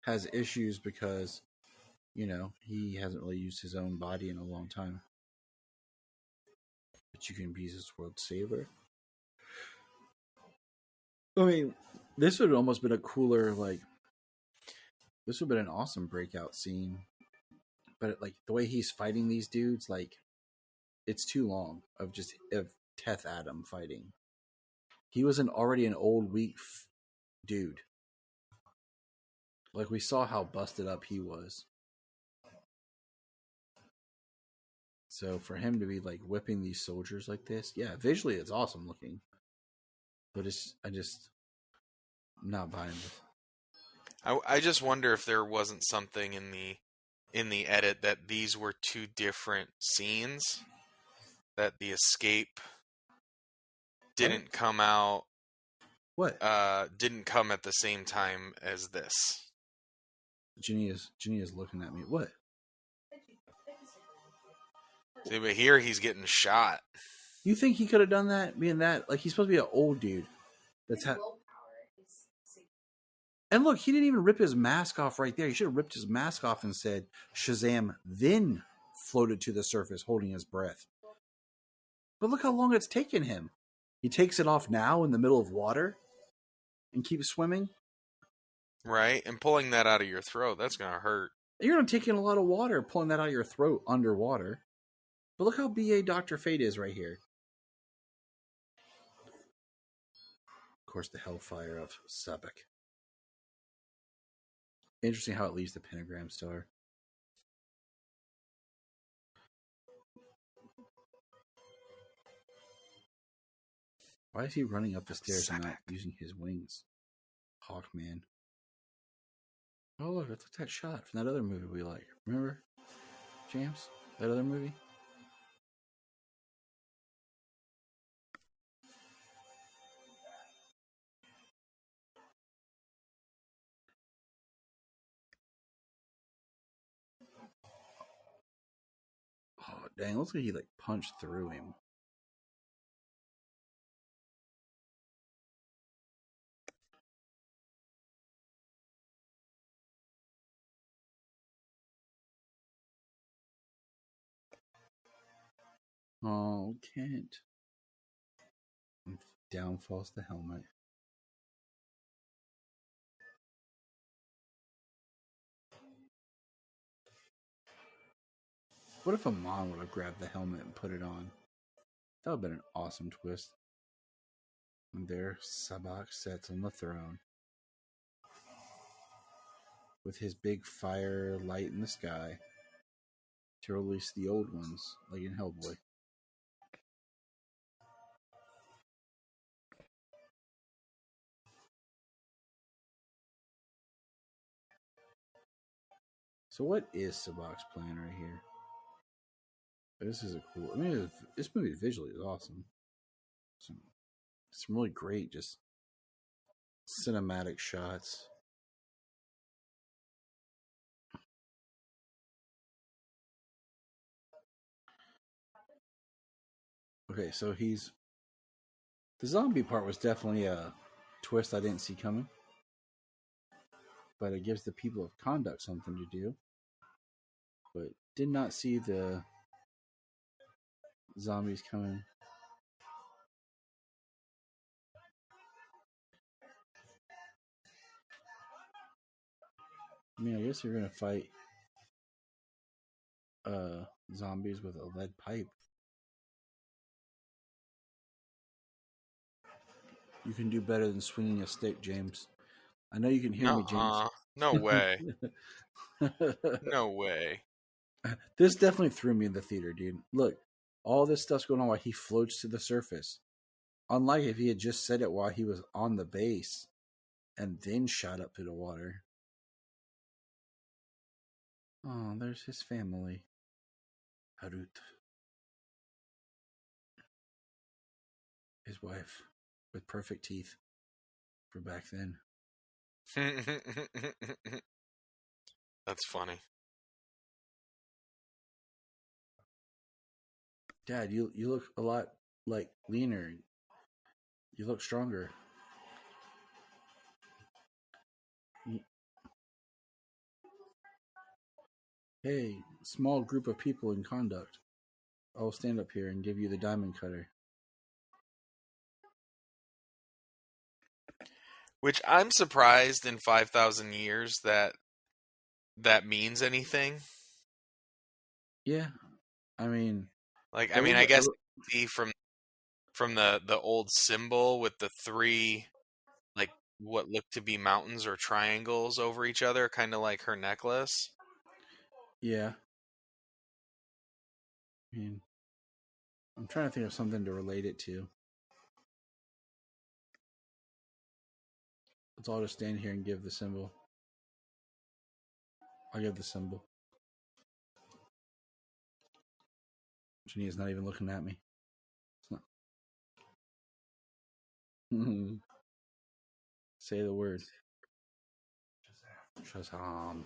has issues because, you know, he hasn't really used his own body in a long time. But you can be this world saver. I mean, this would have almost been a cooler, like, this would have been an awesome breakout scene. But, like, the way he's fighting these dudes, like, it's too long of Teth Adam fighting. He was already an old, weak dude. Like, we saw how busted up he was. So for him to be, like, whipping these soldiers like this, yeah, visually it's awesome looking. But I'm not buying this. I just wonder if there wasn't something in the edit that these were two different scenes, that the escape didn't come out. What? Didn't come at the same time as this. Ginny is looking at me. What? See, but here he's getting shot. You think he could have done that? Being that, like, he's supposed to be an old dude. And look, he didn't even rip his mask off right there. He should have ripped his mask off and said Shazam, then floated to the surface holding his breath. But look how long it's taken him. He takes it off now in the middle of water and keeps swimming. Right, and pulling that out of your throat, that's going to hurt. You're not taking a lot of water, pulling that out of your throat underwater. But look how BA Dr. Fate is right here. Of course, the Hellfire of Sabak. Interesting how it leaves the pentagram star. Why is he running up the stairs and not using his wings? Hawkman. Oh, look, it's that shot from that other movie we like. Remember, James? That other movie? Oh, dang, looks like he, like, punched through him. Oh, Kent. And down falls the helmet. What if Amon would have grabbed the helmet and put it on? That would have been an awesome twist. And there Sabak sits on the throne with his big fire light in the sky to release the old ones, like in Hellboy. So what is Sabak's plan right here? This is a cool... I mean, this movie visually is awesome. Some really great, just cinematic shots. Okay, so he's... The zombie part was definitely a twist I didn't see coming. But it gives the people of Conduct something to do. But did not see the zombies coming. I mean, I guess you're going to fight zombies with a lead pipe. You can do better than swinging a stick, James. I know you can hear me, James. No way. No way. This definitely threw me in the theater, dude. Look, all this stuff's going on while he floats to the surface. Unlike if he had just said it while he was on the base and then shot up through the water. Oh, there's his family. Harut. His wife with perfect teeth for back then. That's funny. Dad, you look a lot like leaner. You look stronger. Hey, small group of people in Conduct. I'll stand up here and give you the diamond cutter. Which I'm surprised in 5,000 years that means anything. Yeah, I mean... I guess see from the old symbol with the three, like, what look to be mountains or triangles over each other, kind of like her necklace. Yeah. I mean, I'm trying to think of something to relate it to. Let's all just stand here and give the symbol. I'll give the symbol. Janine's not even looking at me. It's not. Say the word. Shazam.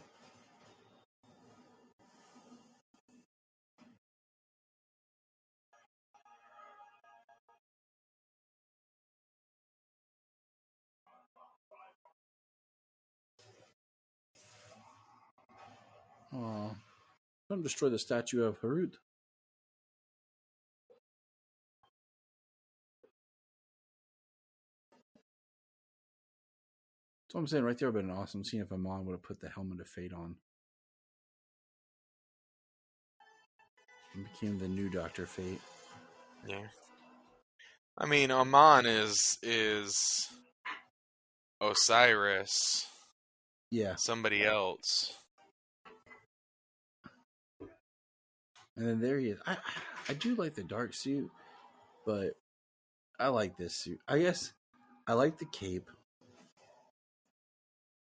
Oh, don't destroy the statue of Harut. That's what I'm saying. Right there would have been an awesome scene if Amon would have put the helmet of fate on. And became the new Dr. Fate. Yeah. I mean, Amon is Osiris. Yeah. Somebody else. And then there he is. I do like the dark suit, but I like this suit. I guess I like the cape.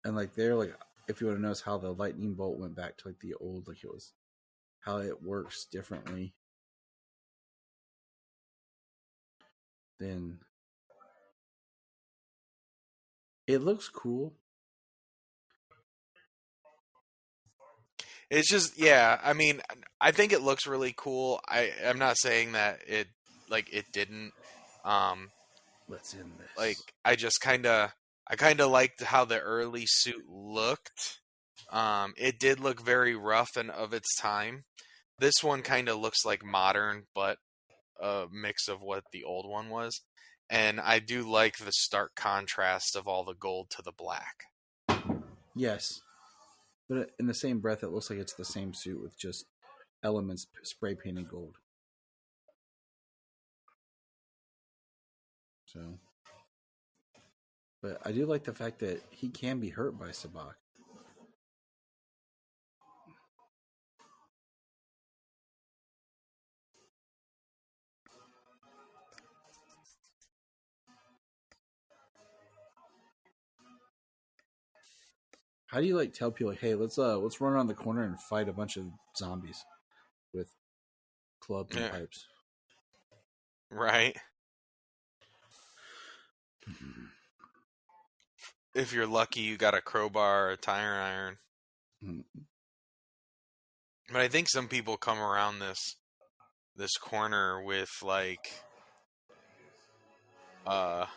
And like there, like if you want to notice how the lightning bolt went back to like the old, like it was how it works differently. Then it looks cool. It's just, yeah, I mean, I think it looks really cool. I'm not saying that it didn't. Let's end this. Like, I kind of liked how the early suit looked. It did look very rough and of its time. This one kind of looks like modern, but a mix of what the old one was. And I do like the stark contrast of all the gold to the black. Yes. But in the same breath, it looks like it's the same suit with just elements spray painted gold. So, But I do like the fact that he can be hurt by Sabak. How do you like tell people, like, hey, let's run around the corner and fight a bunch of zombies with clubs and pipes? Right. If you're lucky, you got a crowbar or a tire iron. But I think some people come around this corner with like what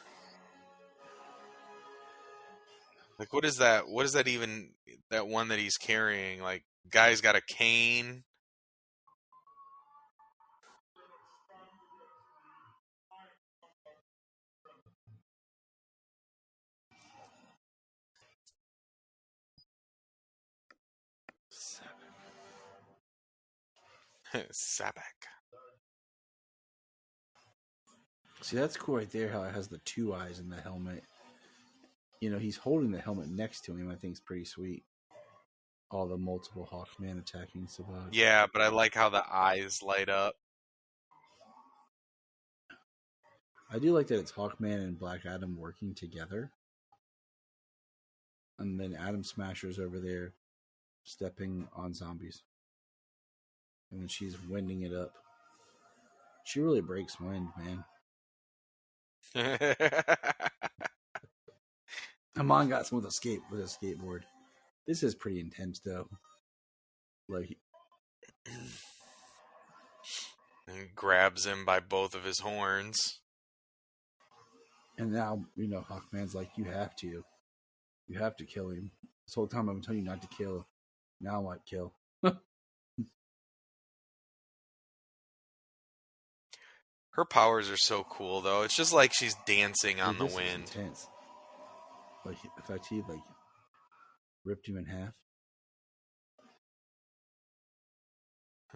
is that? What is that even? That one that he's carrying? Like, guy's got a cane. Sabak. See, that's cool right there, how it has the two eyes in the helmet. You know, he's holding the helmet next to him. I think it's pretty sweet. All the multiple Hawkman attacking Sabak. Yeah, but I like how the eyes light up. I do like that it's Hawkman and BlackAdam working together. And then Atom Smasher's over there stepping on zombies. And then she's winding it up. She really breaks wind, man. Amon got some with a skateboard. This is pretty intense, though. Like, and grabs him by both of his horns. And now, you know, Hawkman's like, you have to kill him. This whole time I've been telling you not to kill. Now I might kill. Her powers are so cool, though. It's just like she's dancing on the wind. Intense. Like, in fact, he like ripped him in half.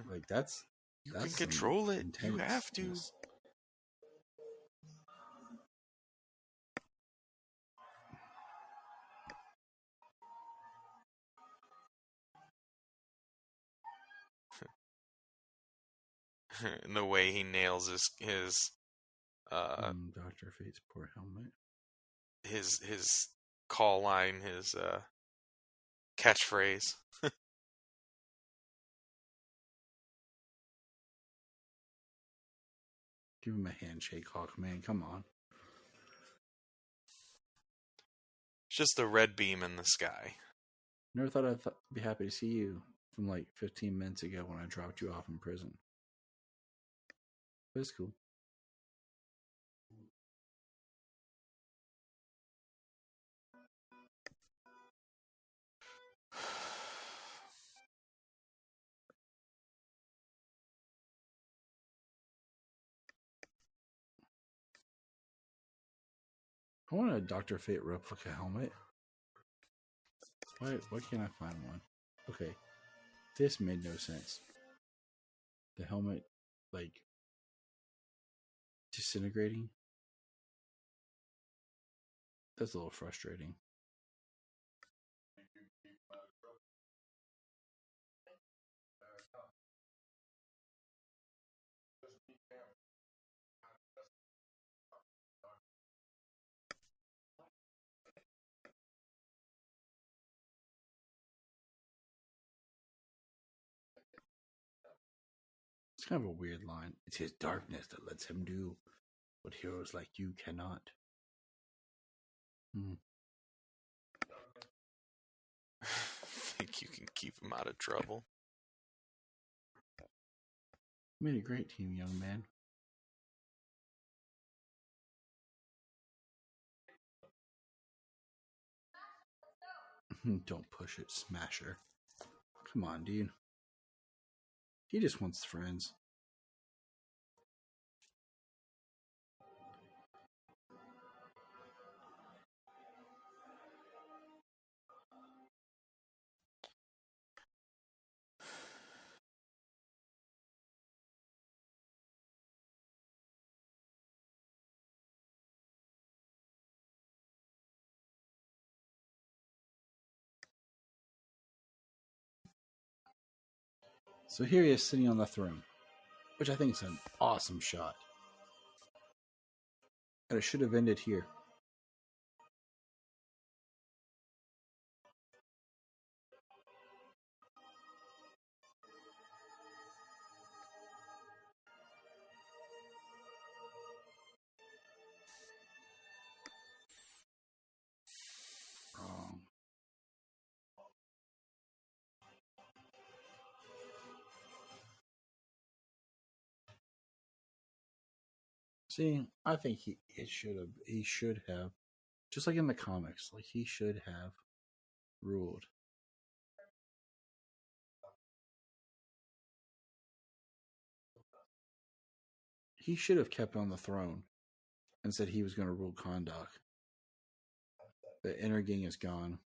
Like that's you can control it. You have to. And the way he nails his Dr. Fate's poor helmet. His call line, his catchphrase. Give him a handshake, Hawkman. Come on. It's just the red beam in the sky. Never thought I'd be happy to see you from like 15 minutes ago when I dropped you off in prison. But it's cool. I want a Dr. Fate replica helmet. Why can't I find one? Okay. This made no sense. The helmet, like, disintegrating. That's a little frustrating. It's kind of a weird line. It's his darkness that lets him do what heroes like you cannot. Think you can keep him out of trouble? You made a great team, young man. Don't push it, Smasher. Come on, dude. He just wants friends. So here he is sitting on the throne, which I think is an awesome shot. And it should have ended here. Wrong. See, I think he should have, just like in the comics, like he should have ruled. He should have kept on the throne and said he was going to rule Kahndaq. The Energang is gone.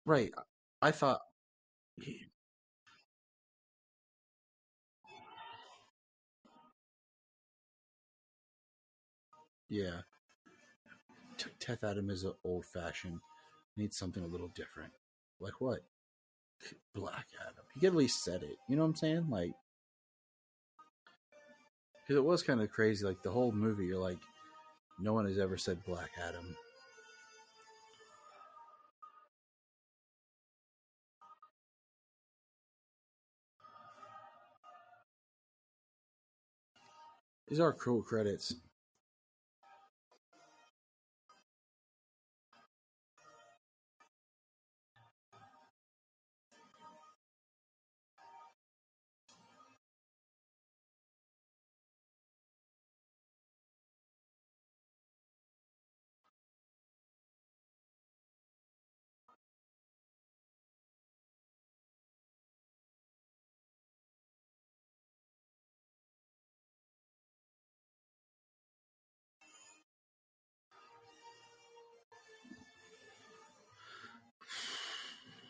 Right. I thought yeah. Teth Adam is old fashioned. Needs something a little different. Like what? Black Adam. He could at least said it. You know what I'm saying? Like, because it was kind of crazy. Like the whole movie, you're like, no one has ever said Black Adam. These are cool credits.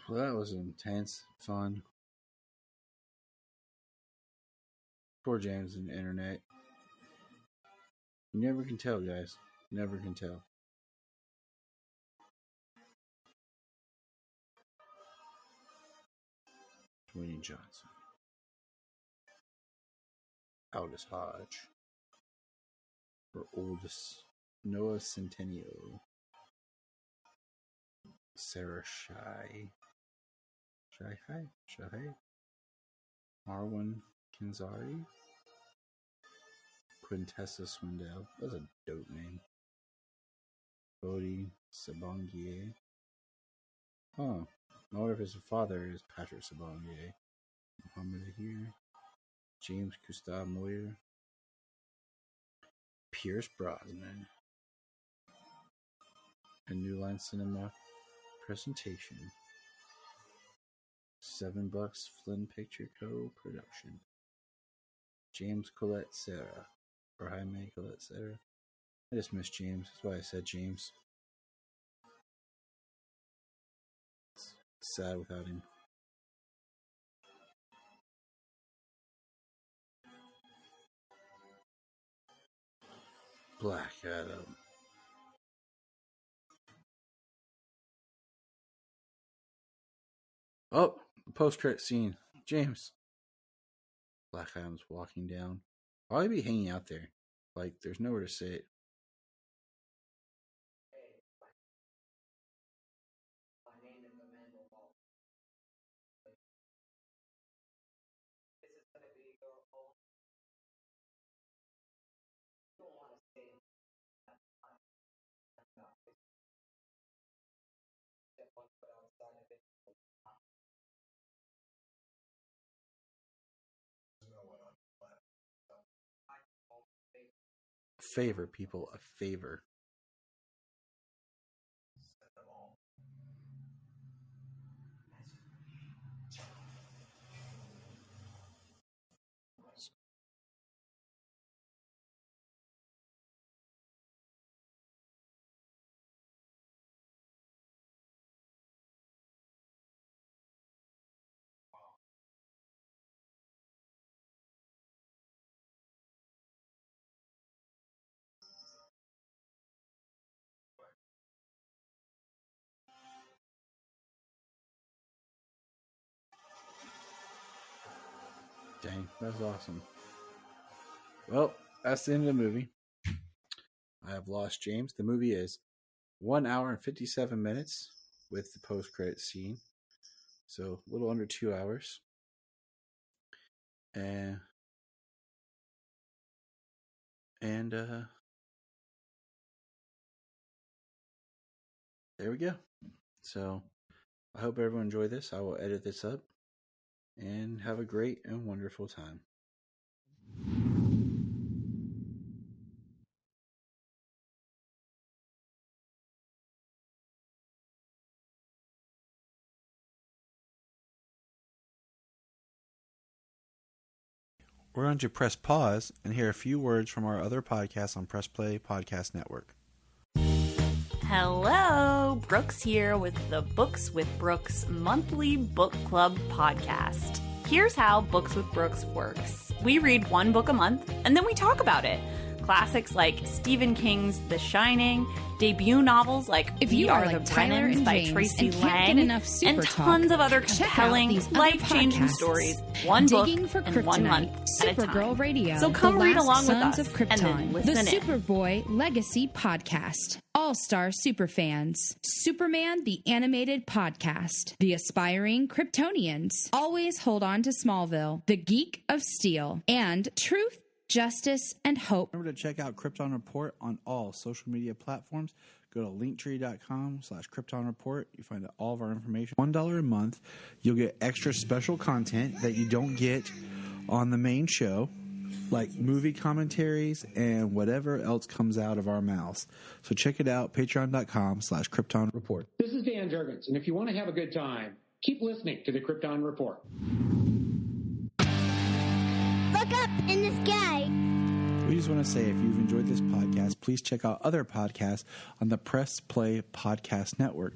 Well, that was intense, fun. Poor James and the internet. You never can tell, guys. Never can tell. Dwayne Johnson. Aldous Hodge. For oldest Noah Centennial. Sarah Shai. Shai. Marwan Kenzari. Quintessa Swindell. That's a dope name. Bodhi Sabangier. Huh. I wonder if his father is Patrick Sabangier. Muhammad here. James Gustav Moyer. Pierce Brosnan. A New Line Cinema presentation. $7 Flynn Picture Co. production. James Colette Serra. Or Jaime Colette Serra. I just miss James. That's why I said James. It's sad without him. Black Adam. Oh, the post-credit scene. James. Black Adam's walking down. Why would he be hanging out there? Like, there's nowhere to sit. A favor, people. A favor. Dang, that's awesome. Well, that's the end of the movie. I have lost James. The movie is 1 hour and 57 minutes with the post-credit scene. So a little under 2 hours. And there we go. So I hope everyone enjoyed this. I will edit this up and have a great and wonderful time. We're going to press pause and hear a few words from our other podcasts on Press Play Podcast Network. Hello, Brooks here with the Books with Brooks monthly book club podcast. Here's how Books with Brooks works. We read one book a month, and then we talk about it. Classics like Stephen King's The Shining, debut novels like If We you Are are the like Tyler Brennans and by James Tracy and can't Lang, get enough super and talk, tons of other check out compelling, these other life-changing podcasts. stories. One book Digging for in 1 month Kryptonite, at a Supergirl time. Radio, So come The read Last along with Sons us of and then Krypton, listen the in. Superboy Legacy Podcast, All-Star Superfans, Superman the Animated Podcast, The Aspiring Kryptonians, Always Hold On to Smallville, The Geek of Steel, and Truth, Justice, and Hope. Remember to check out Krypton Report on all social media platforms. Go to linktree.com/Krypton Report. You find out all of our information. $1 a month, you'll get extra special content that you don't get on the main show, like movie commentaries and whatever else comes out of our mouths. So check it out, patreon.com/Krypton Report. This is Dan Jurgens, and if you want to have a good time, keep listening to the Krypton Report. Look up in the sky. We just want to say if you've enjoyed this podcast, please check out other podcasts on the Press Play Podcast Network.